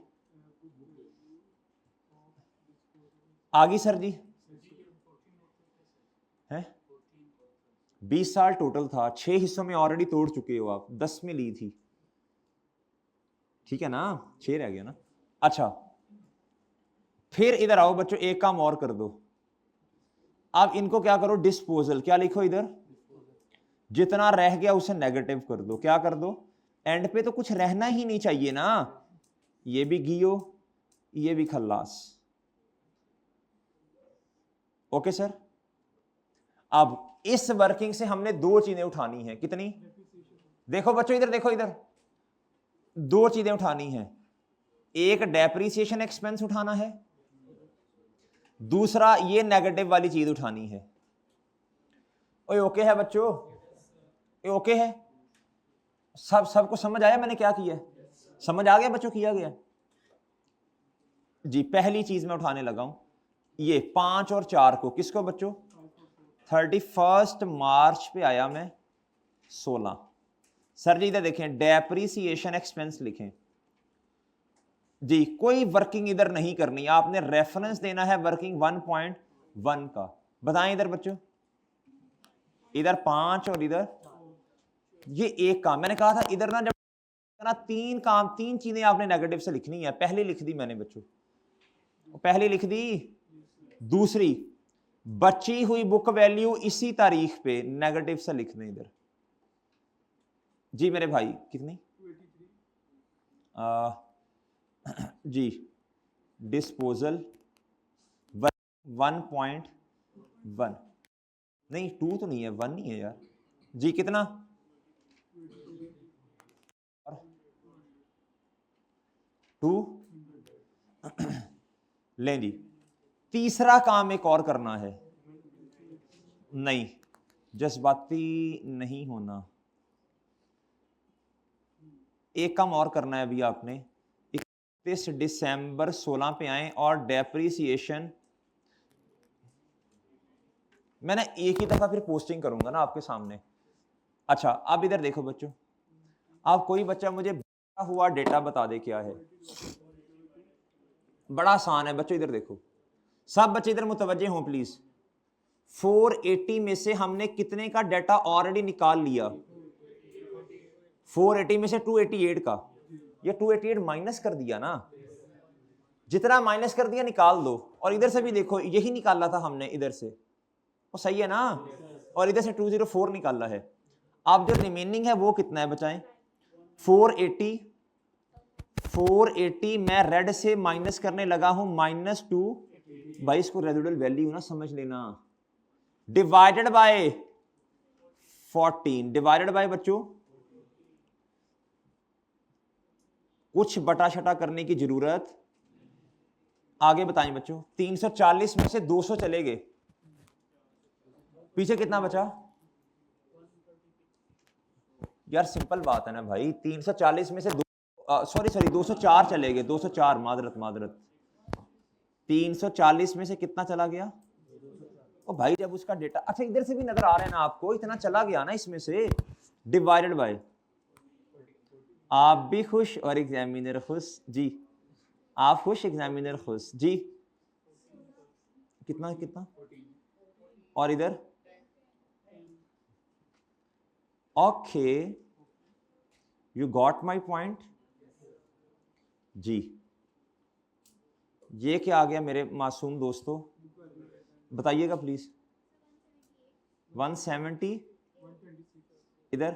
आगे सर जी हैं, 20 साल टोटल था, 6 हिस्सों में ऑलरेडी तोड़ चुके हो आप, 10 में ली थी, ठीक है ना, 6 रह गया ना। अच्छा फिर इधर आओ बच्चों, एक काम और कर दो, अब इनको क्या करो, डिस्पोजल, क्या लिखो इधर, जितना रह गया उसे नेगेटिव कर दो, क्या कर दो, एंड पे तो कुछ रहना ही नहीं चाहिए ना, ये भी गियो, ये भी खल्लास, ओके सर। अब इस वर्किंग से हमने 2 चीजें उठानी है, कितनी, देखो बच्चों इधर देखो, इधर 2 चीजें उठानी है, एक डेप्रिसिएशन एक्सपेंस उठाना है, दूसरा ये नेगेटिव वाली चीज उठानी है। ओए ओके है बच्चों, ओके है, सबको समझ आया मैंने क्या किया, समझ आ गया बच्चों, किया गया जी। पहली चीज मैं उठाने लगा हूं, ये 5 और 4 को, किसको बच्चों, 31 मार्च पे आया मैं 16, सर जी इधर देखें, डेप्रिसिएशन एक्सपेंस लिखें जी, कोई वर्किंग इधर नहीं करनी, आपने रेफरेंस देना है वर्किंग 1.1 का। बताएं इधर बच्चों, इधर 5 और इधर ये एक काम, मैंने कहा था इधर ना, जब ना 3 काम, 3 चीजें आपने नेगेटिव से लिखनी है, पहले लिख दी मैंने बच्चों, पहले लिख दी, दूसरी बची हुई बुक वैल्यू इसी तारीख पे नेगेटिव से लिख दें इधर। जी मेरे भाई कितनी जी डिस्पोजल 1.1 नहीं 2 तो नहीं है 1 नहीं है यार जी कितना 2 लें जी। तीसरा काम एक और करना है, नहीं जज्बाती नहीं होना, एक काम और करना है अभी आपने 31 दिसंबर 16 पे आए और डेप्रीसिएशन मैंने एक ही दफा फिर पोस्टिंग करूंगा ना आपके सामने। अच्छा अब इधर देखो बच्चों, आप कोई बच्चा मुझे हुआ डेटा बता दे क्या है। बड़ा आसान है बच्चों, इधर देखो सब बच्चे इधर मुतवज्जे हों प्लीज। 480 में से हमने कितने का डाटा ऑलरेडी निकाल लिया? 480 में से 288 का, ये 288 माइनस कर दिया ना, जितना माइनस कर दिया निकाल दो। और इधर से भी देखो यही निकाला था हमने इधर से, वो सही है ना, और इधर से 204 निकाला है। अब जो रिमेनिंग है वो कितना है बचाएं? 480 मैं रेड से माइनस करने लगा हूं -2 भाई, इसको रेजिडुअल वैल्यू ना समझ लेना, डिवाइडेड बाय 14 डिवाइडेड बाय बच्चों कुछ बटा शटा करने की जरूरत। आगे बताएं बच्चों, 340 में से 200 चले गए, पीछे कितना बचा? यार सिंपल बात है ना भाई, 340 में से 204 चले गए, 204 मादरत 340 में से कितना चला गया? ओ भाई जब उसका डेटा, अच्छा इधर से भी नजर आ रहा है ना आपको, इतना चला गया ना इसमें से, डिवाइडेड बाय, आप भी खुश और एग्जामिनर खुश जी, आप खुश एग्जामिनर खुश जी, कितना कितना और इधर okay, you got my point जी। ये क्या आ गया मेरे मासूम दोस्तों, बताइएगा प्लीज। 170 इधर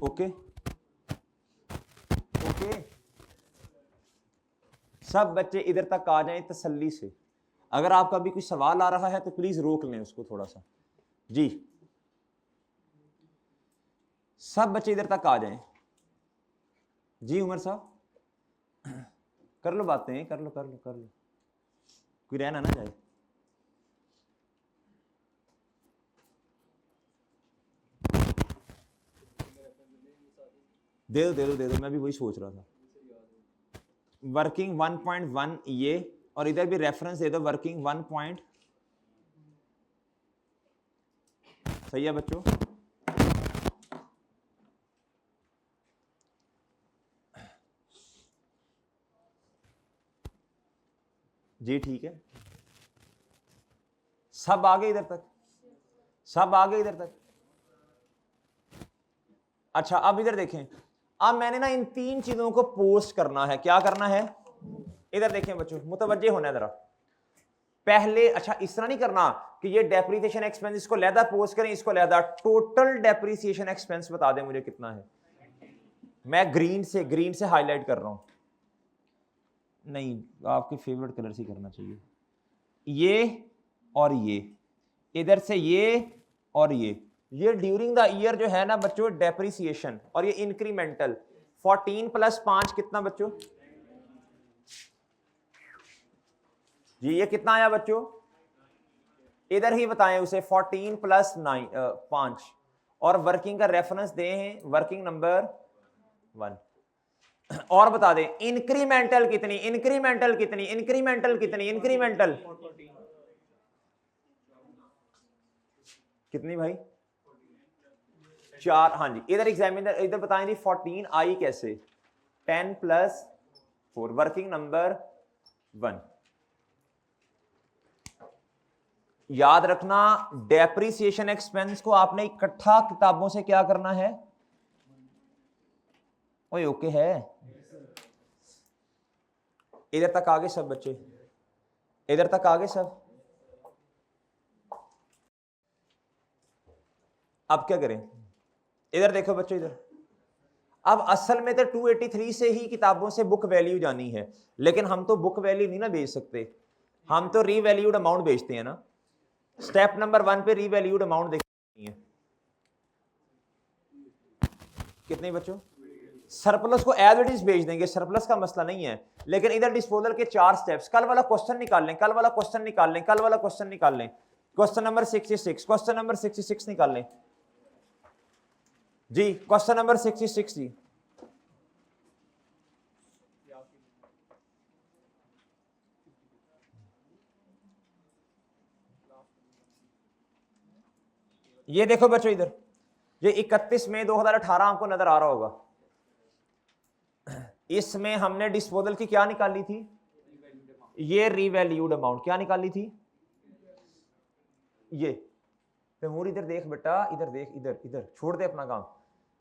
ओके ओके, सब बच्चे इधर तक आ जाएं तसल्ली से। अगर आपका भी कोई सवाल आ रहा है तो प्लीज रोक लें उसको थोड़ा सा जी। सब बच्चे इधर तक आ जाएं जी। उमर साहब कर लो बातें, कर लो कर लो कर लो, कोई रहना ना जाए। दे दो दे दो दे दो, मैं भी वही सोच रहा था। वर्किंग 1.1 ये, और इधर भी रेफरेंस दे दो वर्किंग 1. सही है बच्चों, जी ठीक है, सब आगे इधर तक, सब आगे इधर तक। अच्छा अब इधर देखें, अब मैंने ना इन 3 चीजों को पोस्ट करना है। क्या करना है? इधर देखें बच्चों, मुतवज्जे होना है जरा पहले। अच्छा इस तरह नहीं करना कि ये डेप्रिसिएशन एक्सपेंस इसको लहदा पोस्ट करें, इसको लहदा। टोटल डेप्रिसिएशन एक्सपेंस बता दें मुझे कितना है। मैं ग्रीन से हाईलाइट कर रहा हूं, नहीं आपके फेवरेट कलर से करना चाहिए। ये और ये, इधर से ये और ये ड्यूरिंग द ईयर जो है ना बच्चों डेप्रिसिएशन, और ये इंक्रीमेंटल 14 + 5 कितना बच्चों जी, ये कितना आया बच्चों? इधर ही बताएं उसे, 14 + 5, और वर्किंग का रेफरेंस दें वर्किंग नंबर 1, और बता दें इंक्रीमेंटल कितनी, इंक्रीमेंटल कितनी, इंक्रीमेंटल कितनी, इंक्रीमेंटल कितनी भाई? 4। हाँ जी, इधर एग्जामिनर इधर बताएं जी 14 आई कैसे? 10 + 4 वर्किंग नंबर 1। याद रखना डेप्रिसिएशन एक्सपेंस को आपने इकट्ठा किताबों से क्या करना है? ओए ओके है, इधर तक आगे सब बच्चे, इधर तक आ गए सब? अब क्या करें? इधर देखो बच्चों, इधर अब असल में तो 283 से ही किताबों से बुक वैल्यू जानी है, लेकिन हम तो बुक वैल्यू नहीं ना बेच सकते, हम तो रीवैल्यूड अमाउंट बेचते हैं ना। स्टेप नंबर 1 पे रीवैल्यूड अमाउंट देखनी है कितने बच्चों? सरप्लस को एज इट इज बेच देंगे, सरप्लस का मसला नहीं है, लेकिन इधर डिस्पोजल के 4 स्टेप्स। कल वाला क्वेश्चन निकाल लें, कल वाला क्वेश्चन निकाल लें, कल वाला क्वेश्चन निकाल लें, क्वेश्चन नंबर 66, क्वेश्चन नंबर 66 निकाल लें जी, क्वेश्चन नंबर 66 जी। ये देखो बच्चों इधर, ये 31 मई 2018 आपको नजर आ रहा होगा। इसमें हमने डिस्पोजल की क्या निकाली थी? ये रीवैल्यूड अमाउंट क्या निकाली थी? ये तैमूर इधर देख बेटा, इधर देख, इधर इधर छोड़ दे अपना काम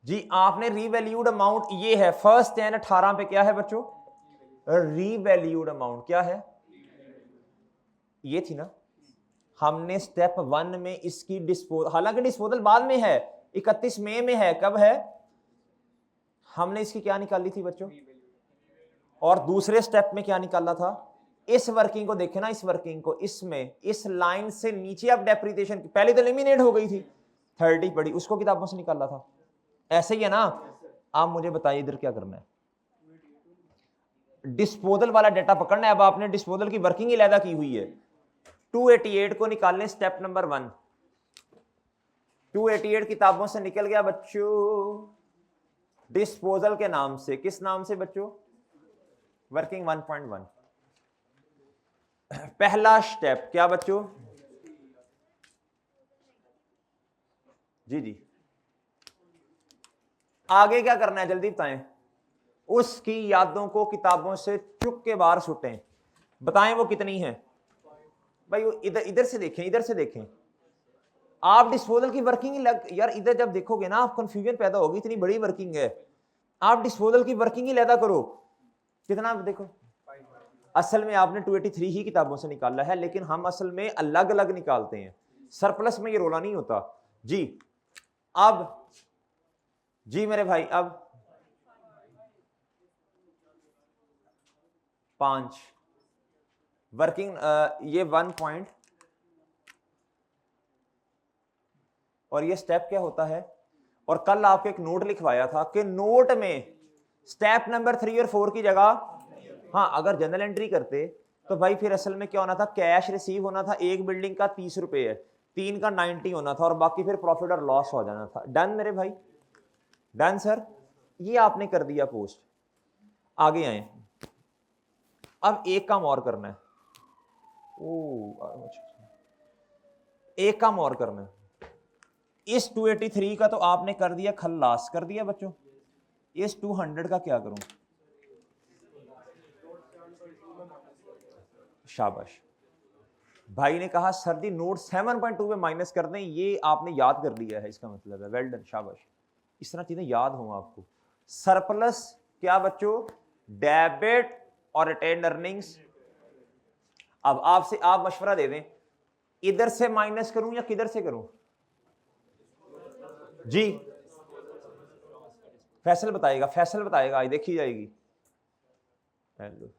जी। आपने रीवैल्यूड अमाउंट ये है फर्स्ट 10-18 पे क्या है बच्चों? रीवैल्यूड अमाउंट क्या है? ये थी ना। हमने स्टेप 1 में इसकी डिस्पोजल, हालांकि डिस्पोजल बाद में है, 31 मई में है, कब है? हमने इसकी क्या निकाली थी बच्चों? और दूसरे स्टेप में क्या निकाला था? इस वर्किंग को देखे ना, इस वर्किंग को, इसमें इस लाइन से नीचे अब डेप्रिसिएशन पहले तो एलिमिनेट हो गई थी, 30 पड़ी, उसको किताबों से निकाला था। ऐसे ही है ना। आप मुझे बताइए इधर क्या करना है? डिस्पोजल वाला डेटा पकड़ना है। अब आपने डिस्पोजल की वर्किंग ही अलग की हुई है। 288 को निकालने स्टेप नंबर 1। 288 किताबों से निकल गया बच्चों डिस्पोजल के नाम से। किस नाम से बच्चों? वर्किंग 1.1। पहला स्टेप क्या बच्चों? जी जी, आगे क्या करना है जल्दी बताएं। उसकी यादों को किताबों से चुप के बाहर सुटें। बताएं वो कितनी है भाई? इधर इधर से देखें, इधर से देखें। आप डिस्पोजल की वर्किंग ही लग, यार इधर जब देखोगे ना आप कंफ्यूजन पैदा होगी, इतनी बड़ी वर्किंग है। आप डिस्पोजल की वर्किंग ही लैदा करो। कितना देखो, असल में आपने 283 ही किताबों से निकाला है, लेकिन हम असल में अलग अलग निकालते हैं। सरप्लस में ये रोला नहीं होता जी। अब जी मेरे भाई, अब 5 वर्किंग, ये 1 पॉइंट, और ये स्टेप क्या होता है? और कल आपको एक नोट लिखवाया था कि नोट में स्टेप नंबर 3 और 4 की जगह, हाँ अगर जनरल एंट्री करते तो भाई फिर असल में क्या होना था? कैश रिसीव होना था, एक बिल्डिंग का 30 रुपए है, 3 का 90 होना था, और बाकी फिर प्रॉफिट और लॉस हो जाना था। डन मेरे भाई, डन सर। ये आपने कर दिया पोस्ट। आगे आए, अब एक काम और करना है। एक काम और करना है। इस 283 का तो आपने कर दिया खल्लास, कर दिया बच्चों। इस 200 का क्या करूं? शाबाश। भाई ने कहा सर जी नोट 7.2 में माइनस कर दें, ये आपने याद कर लिया है, इसका मतलब है वेल डन, शाबाश। इस तरह चीजें याद हो आपको। सरप्लस क्या बच्चों? डेबिट और रिटेन अर्निंग्स। अब आपसे आप मशवरा दे दें, इधर से माइनस करूं या किधर से करूं? जी फैसल बताएगा, फैसल बताएगा, आज देखी जाएगी। हेलो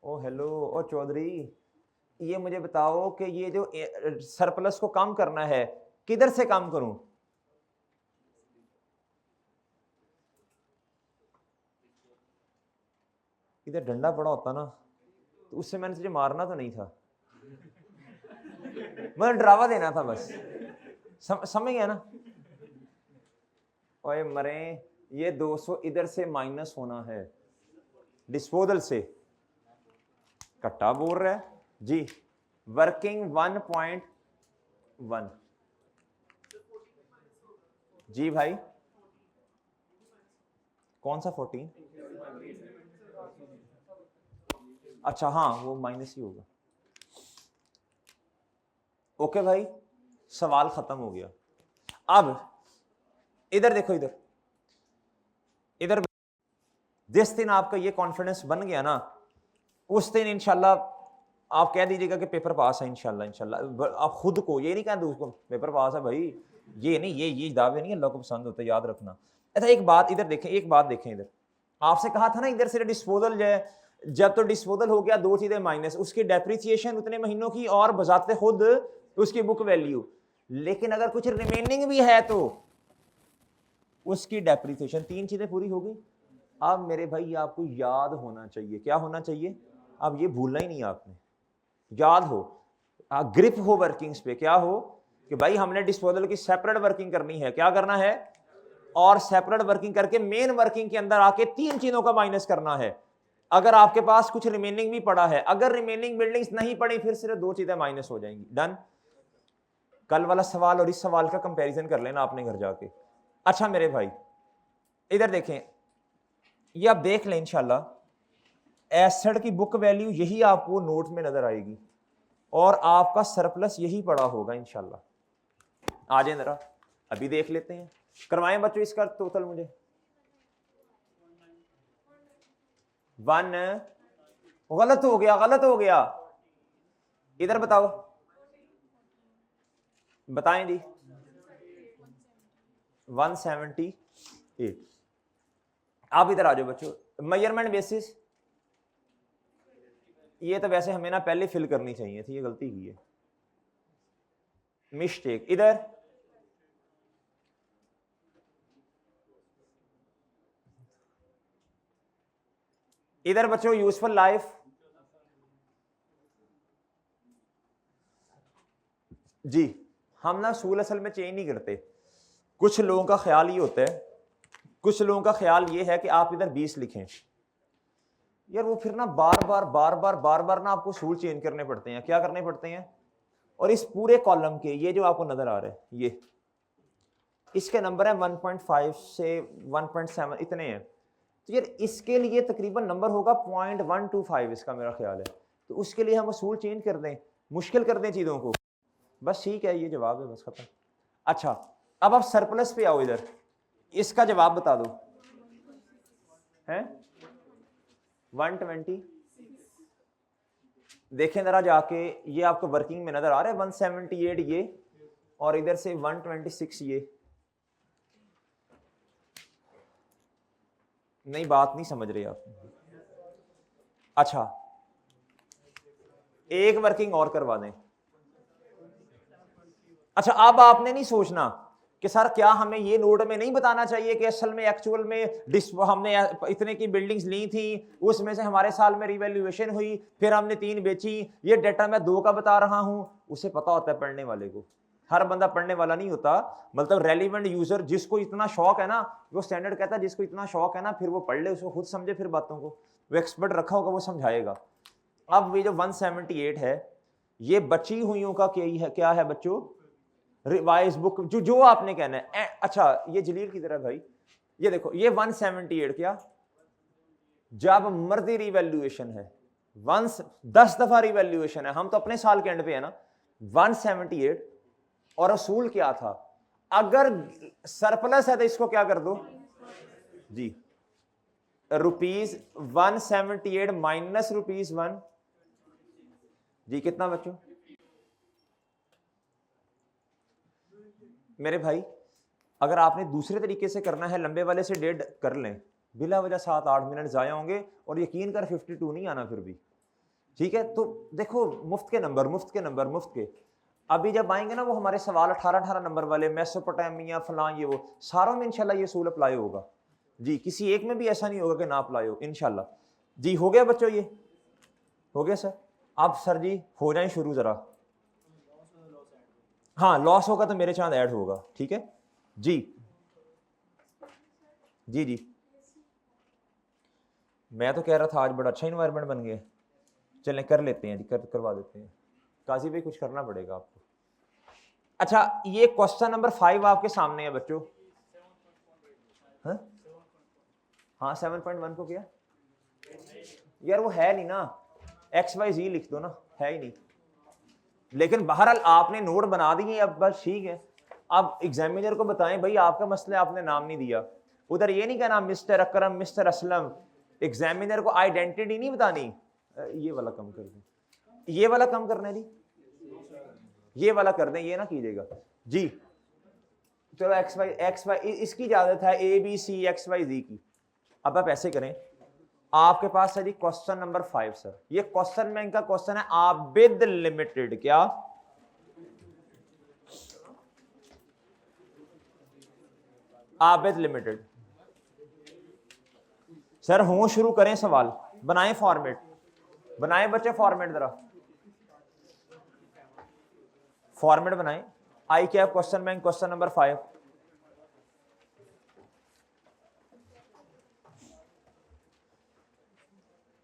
ओ हेलो ओ चौधरी, ये मुझे बताओ कि ये जो सरप्लस को कम करना है, किधर से कम करूं? इधर डंडा पड़ा होता ना तो उससे मैंने तुझे मारना तो नहीं था, मतलब डरावा देना था बस। समझ गया ना? ओए मरे, ये 200 इधर से माइनस होना है डिस्पोजल से। कट्टा बोल रहा है जी। वर्किंग 1.1 जी भाई। कौन सा 14? अच्छा हाँ वो माइनस ही होगा। ओके भाई, सवाल खत्म हो गया। अब इधर देखो, इधर इधर जिस दिन आपका ये कॉन्फिडेंस बन गया ना उस दिन इंशाल्लाह आप कह दीजिएगा कि पेपर पास है इंशाल्लाह इंशाल्लाह। आप खुद को ये नहीं कहते उसको पेपर पास है भाई, ये नहीं, ये दावे नहीं अल्लाह को पसंद होते, याद रखना। अच्छा एक बात इधर देखें, एक बात देखें इधर, आपसे कहा था ना इधर से डिस्पोजल जो है, जब तो डिस्पोजल हो गया दो चीजें माइनस, उसकी डेप्रिसिएशन उतने महीनों की और बजाते खुद उसकी बुक वैल्यू, लेकिन अगर कुछ रिमेनिंग भी है तो उसकी डेप्रिसिएशन, तीन चीजें पूरी हो गई। अब मेरे भाई आपको याद होना चाहिए, क्या होना चाहिए, अब ये भूलना ही नहीं आपने, याद हो, ग्रिप हो वर्किंग्स पे, क्या हो कि भाई हमने डिस्पोजल की सेपरेट वर्किंग करनी है, क्या करना है, और सेपरेट वर्किंग करके मेन वर्किंग के अंदर आके तीन चीजों का माइनस करना है। अगर आपके पास कुछ रिमेनिंग भी पड़ा है, अगर रिमेनिंग बिल्डिंग्स नहीं पड़ी, फिर सिर्फ दो चीजें माइनस हो जाएंगी। डन। कल वाला सवाल और इस सवाल का कंपैरिजन कर लेना आपने घर जाके। अच्छा मेरे भाई इधर देखें, ये आप देख लें इंशाल्लाह, एसेट की बुक वैल्यू यही आपको नोट में नजर आएगी और आपका सरप्लस यही पड़ा होगा इंशाल्लाह। आ जाए जरा अभी देख लेते हैं, करवाएं बच्चों इसका टोटल मुझे। 1 गलत हो गया, गलत हो गया, इधर बताओ, बताएं जी। 178। आप इधर आ जाओ बच्चों, मेजरमेंट बेसिस, ये तो वैसे हमें ना पहले फिल करनी चाहिए थी, ये गलती की है, मिस्टेक। इधर इधर बच्चों यूजफुल लाइफ, जी हम ना सूल असल में चेंज नहीं करते। कुछ लोगों का ख्याल ये होता है, कुछ लोगों का ख्याल ये है कि आप इधर 20 लिखें, यार वो फिर ना बार बार ना आपको सूल चेंज करने पड़ते हैं, क्या करने पड़ते हैं। और इस पूरे कॉलम के ये जो आपको नजर आ रहा है, ये इसके नंबर है 1.5 से 1.7 इतने हैं, तो यार इसके लिए तकरीबन नंबर होगा 0.125 इसका मेरा ख्याल है, तो उसके लिए हम असूल चेंज कर दें, मुश्किल कर दें चीज़ों को, बस ठीक है, ये जवाब है, बस खत्म। अच्छा अब आप सरप्लस पे आओ, इधर इसका जवाब बता दो, हैं 120। देखें जरा जाके, ये आपको वर्किंग में नजर आ रहा है 178 ये, और इधर से 126 ये, नहीं बात नहीं समझ रहे आप। अच्छा एक वर्किंग और करवा दें। अच्छा अब आपने नहीं सोचना कि सर क्या हमें ये नोट में नहीं बताना चाहिए कि असल में एक्चुअल में हमने इतने की बिल्डिंग्स ली थी, उसमें से हमारे साल में रिवैल्यूएशन हुई, फिर हमने 3 बेची, ये डेटा मैं 2 का बता रहा हूं। उसे पता होता है पढ़ने वाले को, हर बंदा पढ़ने वाला नहीं होता, मतलब रेलिवेंट यूजर जिसको इतना शौक है ना, वो स्टैंडर्ड कहता है जिसको इतना शौक है ना, फिर वो पढ़ ले, उसको खुद समझे, फिर बातों को वो एक्सपर्ट रखा होगा, वो समझाएगा। अब ये जो 178 है, ये बची हुईयों का क्या है बच्चों, रिवाइज बुक, जो आपने कहना है। अच्छा ये जलील की तरह भाई, ये देखो ये 178 क्या, जब मर्जी रिवैल्यूएशन है, 10 दफा रिवैल्यूएशन है, हम तो अपने साल के एंड पे है ना, 178, और असूल क्या था, अगर सरप्लस है तो इसको क्या कर दो जी, ₹178 माइनस ₹1 जी, कितना बच्चों मेरे भाई। अगर आपने दूसरे तरीके से करना है, लंबे वाले से 1.5 कर लें, बिला वजह 7-8 मिनट जाया होंगे, और यकीन कर 52 नहीं आना फिर भी, ठीक है। तो देखो मुफ्त के नंबर, अभी जब आएंगे ना वो हमारे सवाल 18 नंबर वाले, मेसोपोटामिया फलां ये वो, सारों में इंशाल्लाह ये असूल अप्लाई होगा जी, किसी एक में भी ऐसा नहीं होगा कि ना अप्लाई हो इंशाल्लाह जी। हो गया बच्चों, ये हो गया सर। अब सर जी हो जाए शुरू जरा, हाँ लॉस होगा तो मेरे चांद ऐड होगा, ठीक है जी जी जी। मैं तो कह रहा था आज बड़ा अच्छा इन्वायरमेंट बन गया, चलें कर लेते हैं जी, करवा देते हैं। काजी भाई कुछ करना पड़ेगा आपको। अच्छा ये क्वेश्चन नंबर 5 आपके सामने है बच्चों, हाँ 7.1 को क्या यार, वो है नहीं ना, XYZ लिख दो ना, है ही नहीं। लेकिन बहरहाल आपने नोट बना दिए, अब बस ठीक है। अब एग्जामिनर को बताएं भाई आपका मसला, आपने नाम नहीं दिया, उधर ये नहीं कहना मिस्टर अकरम, मिस्टर असलम, एग्जामिनर को आइडेंटिटी नहीं बतानी, ये वाला कम कर दें, ये वाला कम करना है जी, ये वाला कर दें, ये ना कीजिएगा जी। चलो एक्स वाई इसकी इजाजत है, A B C X Y G की। अब आप ऐसे करें, आपके पास है जी क्वेश्चन नंबर 5 सर, ये क्वेश्चन बैंक का क्वेश्चन है, आबिद लिमिटेड, क्या आबिद लिमिटेड। सर हों शुरू करें सवाल, बनाएं फॉर्मेट, बनाएं बच्चे फॉर्मेट, जरा फॉर्मेट बनाएं। आई क्या क्वेश्चन बैंक क्वेश्चन नंबर 5।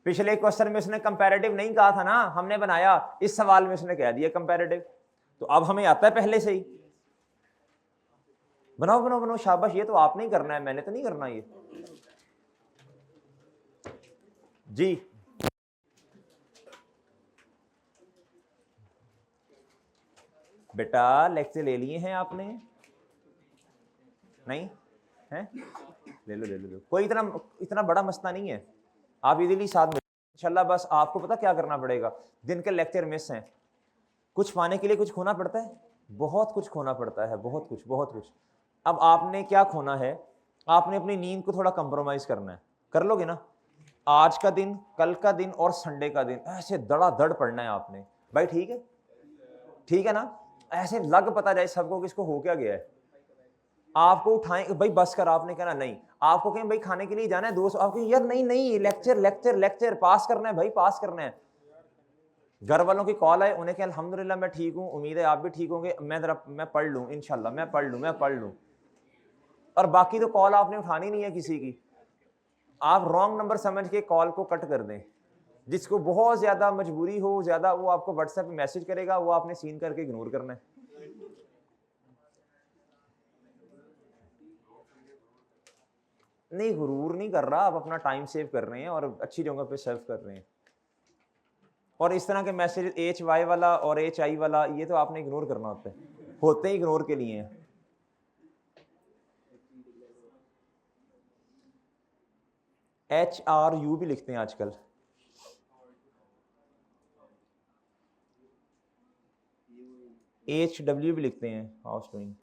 पिछले क्वेश्चन में उसने कंपैरेटिव नहीं कहा था ना, हमने बनाया, इस सवाल में उसने कह दिया कंपैरेटिव, तो अब हमें आता है पहले से ही। बनाओ बनाओ बनाओ, शाबाश, ये तो आपने ही करना है, मैंने तो नहीं करना ये जी। बेटा लेक्चर ले लिए हैं आपने, नहीं हैं? ले लो ले लो, कोई इतना बड़ा मसला नहीं है, आप इजीली साथ में इंशाल्लाह। बस आपको पता क्या करना पड़ेगा, दिन के लेक्चर मिस हैं, कुछ पाने के लिए कुछ खोना पड़ता है, बहुत कुछ खोना पड़ता है, बहुत कुछ बहुत कुछ। अब आपने क्या खोना है, आपने अपनी नींद को थोड़ा कंप्रोमाइज करना है, कर लोगे ना? आज का दिन, कल का दिन और संडे का दिन ऐसे धड़ाधड़ पढ़ना है आपने भाई, ठीक है? ठीक है ना? ऐसे लग पता जाए सबको कि इसको हो क्या गया है। आपको उठाएं भाई, बस कर, आपने कहना नहीं, आपको कहें भाई खाने के लिए जाना है दोस्त, आपको यार नहीं नहीं, लेक्चर लेक्चर लेक्चर, पास करना है भाई, पास करना है। घर वालों की कॉल आए, उन्हें कहें अल्हम्दुलिल्लाह मैं ठीक हूं, उम्मीद है आप भी ठीक होंगे, मैं पढ़ लूं इंशाल्लाह, मैं पढ़ लूं। और बाकी तो कॉल आपने उठानी नहीं है किसी की, आप रॉन्ग नंबर समझ के कॉल को कट कर दें। जिसको बहुत ज्यादा मजबूरी हो ज्यादा, वो आपको व्हाट्सएप पे मैसेज करेगा, वो आपने सीन करके इग्नोर करना है। नहीं, गुरूर नहीं कर रहा, आप अपना टाइम सेव कर रहे हैं और अच्छी जगह पे सर्व कर रहे हैं। और इस तरह के मैसेज HY वाला और HI वाला, ये तो आपने इग्नोर करना होता है, होते ही इग्नोर के लिए हैं। HRU भी लिखते हैं आजकल, HW भी लिखते हैं, हाउस डूइंग।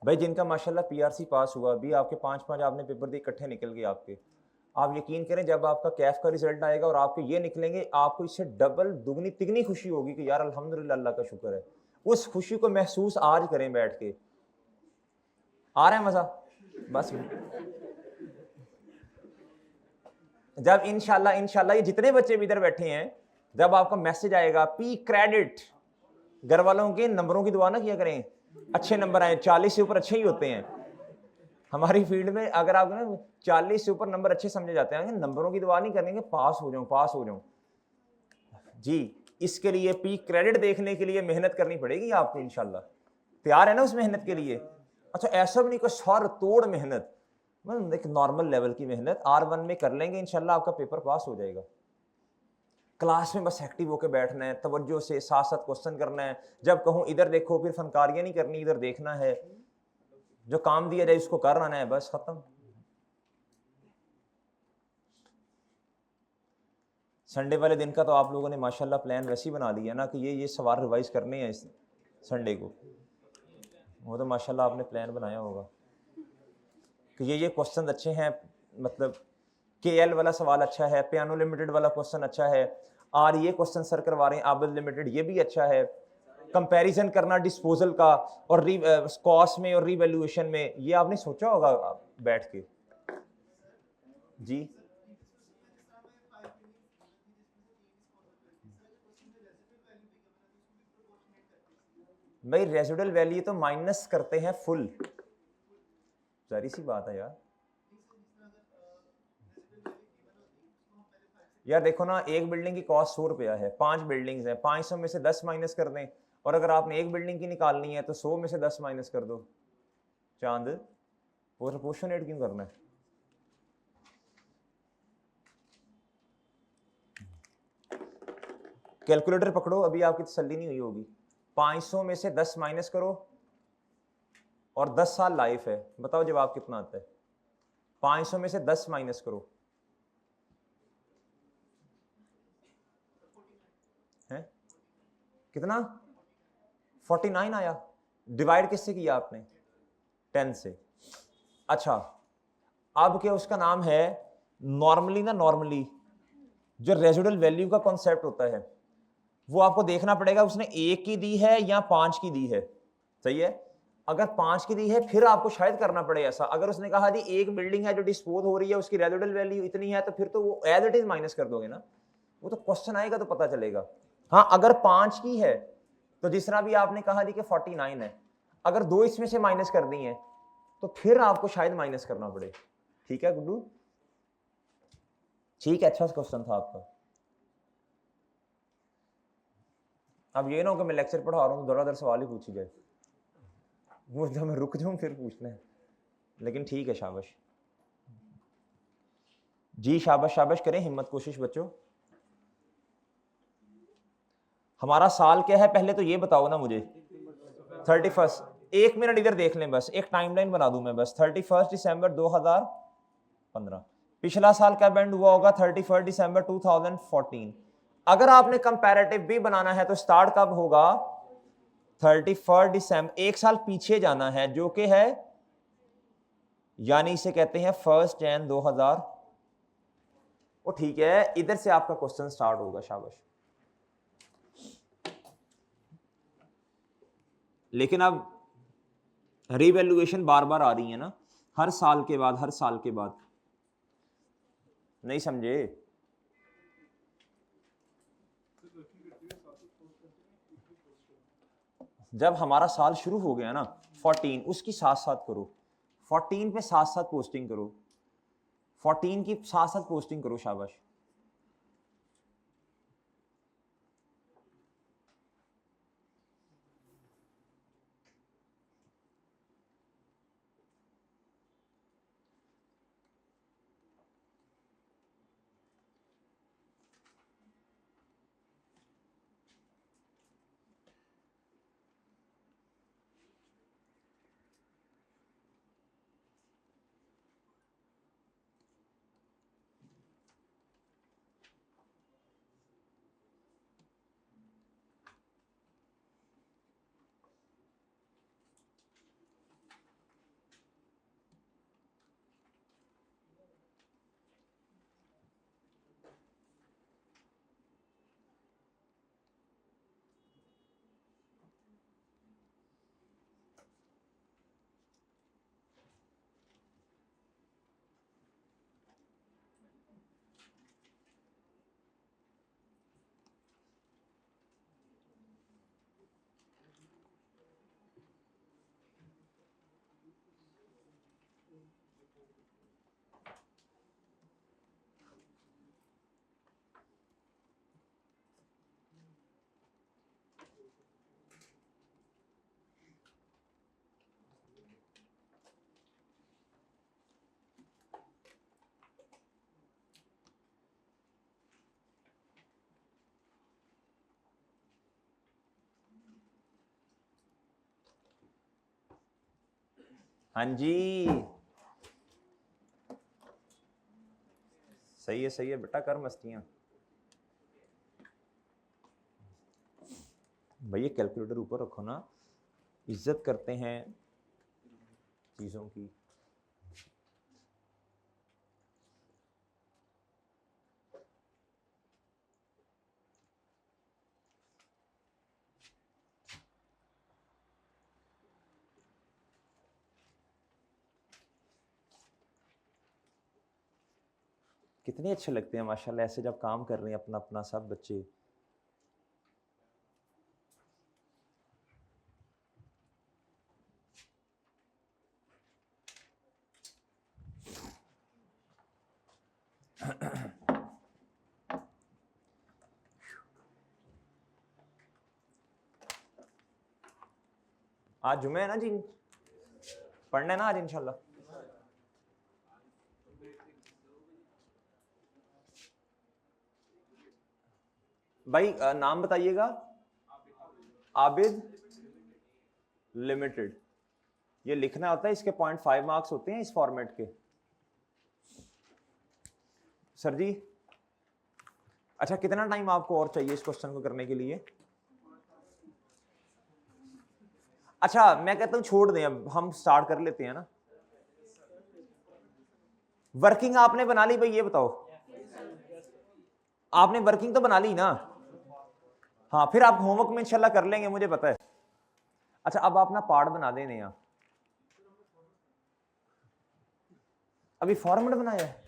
भाई जिनका माशाल्लाह PRC पास हुआ, अभी आपके 5-5 आपने पेपर दिए, इकट्ठे निकल गए आपके, आप यकीन करें जब आपका कैफ का रिजल्ट आएगा और आपके ये निकलेंगे, आपको इससे डबल दुगनी तिगनी खुशी होगी कि यार अल्हम्दुलिल्लाह, अल्लाह का शुक्र है। उस खुशी को महसूस आज करें बैठ के, आ रहा है मजा? बस जब इंशाल्लाह ये जितने बच्चे भी इधर बैठे हैं, जब आपका मैसेज आएगा पी क्रेडिट, घर वालों के नंबरों की दुआ ना किया करें, अच्छे नंबर आए, 40 से ऊपर अच्छे ही होते हैं हमारी फील्ड में। अगर आप ना 40 से ऊपर नंबर अच्छे समझे जाते हैं, नंबरों की दुआ नहीं करेंगे, पास हो जाऊं पास हो जाऊं जी। इसके लिए पी क्रेडिट देखने के लिए मेहनत करनी पड़ेगी आपको इंशाल्लाह, तैयार है ना उस मेहनत के लिए? अच्छा, ऐसा भी नहीं कोई सर तोड़ मेहनत, मतलब एक नॉर्मल लेवल की मेहनत R1 में कर लेंगे इंशाल्लाह, आपका पेपर पास हो जाएगा। क्लास में बस एक्टिव होकर बैठना है, तवज्जो से साथ साथ क्वेश्चन करना है, जब कहूँ इधर देखो, फिर फनकारियां नहीं करनी, इधर देखना है, जो काम दिया जाए उसको कर आना है, बस खत्म। संडे वाले दिन का तो आप लोगों ने माशाल्लाह प्लान वैसे ही बना लिया ना कि ये सवाल रिवाइज करने हैं इस संडे को, वो तो माशाल्लाह आपने प्लान बनाया होगा कि ये क्वेश्चन अच्छे हैं, मतलब KL वाला सवाल अच्छा है, पियानो लिमिटेड वाला क्वेश्चन अच्छा है, और ये क्वेश्चन सर करवा रहे हैं आबिद लिमिटेड, ये भी अच्छा है। कंपैरिजन करना डिस्पोजल का और कॉस्ट में और रीवैल्यूएशन में, ये आपने सोचा होगा बैठ के जी। भाई रेजिडुअल वैल्यू तो माइनस करते हैं फुल, जारी सी बात है यार। यार देखो ना, एक बिल्डिंग की कॉस्ट 100 रुपया है, 5 बिल्डिंग्स हैं, 500 में से 10 माइनस कर दें, और अगर आपने एक बिल्डिंग की निकालनी है तो 100 में से 10 माइनस कर दो। चांद वो प्रोपोर्शनेट क्यों करना है? कैलकुलेटर पकड़ो, अभी आपकी तसल्ली नहीं हुई होगी। 500 में से 10 माइनस करो और 10 साल लाइफ है, बताओ जवाब कितना आता है? 500 में से 10 माइनस करो, है कितना? 49 आया। डिवाइड किससे किया आपने? 10 से। अच्छा, अब क्या उसका नाम है, नॉर्मली ना, नॉर्मली जो रेजिडुअल वैल्यू का कॉन्सेप्ट होता है वो आपको देखना पड़ेगा उसने 1 की दी है या 5 की दी है। सही है, अगर 5 की दी है फिर आपको शायद करना पड़े ऐसा। अगर उसने कहा जी एक बिल्डिंग है जो डिस्पोज हो रही है उसकी रेजिडुअल वैल्यू इतनी है, तो फिर तो वो एज इट इज माइनस कर दोगे ना, वो तो क्वेश्चन आएगा तो पता चलेगा। हाँ, अगर 5 की है तो जिस तरह भी आपने कहा जी कि 49 है, अगर 2 इसमें से माइनस कर दी है तो फिर आपको शायद माइनस करना पड़े। ठीक है गुड्डू? ठीक है, अच्छा क्वेश्चन था आपका। अब ये ना हो कि मैं लेक्चर पढ़ा रहा हूँ दर सवाल ही पूछी जाए, वो जब मैं रुक जाऊं फिर पूछना है। लेकिन ठीक है, शाबाश जी, शाबाश शाबाश करें, हिम्मत कोशिश बच्चों। हमारा साल क्या है पहले तो ये बताओ ना मुझे। 31। 1 मिनट इधर देख लें, बस एक टाइमलाइन बना दूं मैं बस। 31 दिसंबर 2015। पिछला साल कब एंड हुआ होगा? 31 दिसंबर 2014। अगर आपने कंपैरेटिव भी बनाना है तो स्टार्ट कब होगा? 31 दिसंबर, एक साल पीछे जाना है जो कि है, यानी इसे कहते हैं 1 जनवरी 2000। वो ठीक है, इधर से आपका क्वेश्चन स्टार्ट होगा, शाबाश। लेकिन अब रिवैल्यूएशन बार बार आ रही है ना, हर साल के बाद, हर साल के बाद। नहीं समझे? जब हमारा साल शुरू हो गया ना 14, उसकी साथ साथ करो, 14 पे साथ साथ पोस्टिंग करो, 14 की साथ साथ पोस्टिंग करो, शाबाश। हाँ जी, सही है बेटा, कर मस्तियां। भैया कैलकुलेटर ऊपर रखो ना, इज्जत करते हैं चीजों की। कितने अच्छे लगते हैं माशाल्लाह ऐसे जब काम कर रहे हैं अपना अपना सब बच्चे। आज जुमे है ना जी, पढ़ना है ना आज इंशाल्लाह। भाई नाम बताइएगा। आबिद लिमिटेड, ये लिखना होता है, इसके 0.5 मार्क्स होते हैं इस फॉर्मेट के। सर जी अच्छा, कितना टाइम आपको और चाहिए इस क्वेश्चन को करने के लिए? अच्छा मैं कहता हूं छोड़ दें, अब हम स्टार्ट कर लेते हैं ना। वर्किंग आपने बना ली भाई, ये बताओ आपने वर्किंग तो बना ली ना? हाँ फिर आप होमवर्क में इंशाल्लाह कर लेंगे, मुझे पता है। अच्छा अब आप ना पार्ट बना देने, अभी फॉर्मेट बनाया है।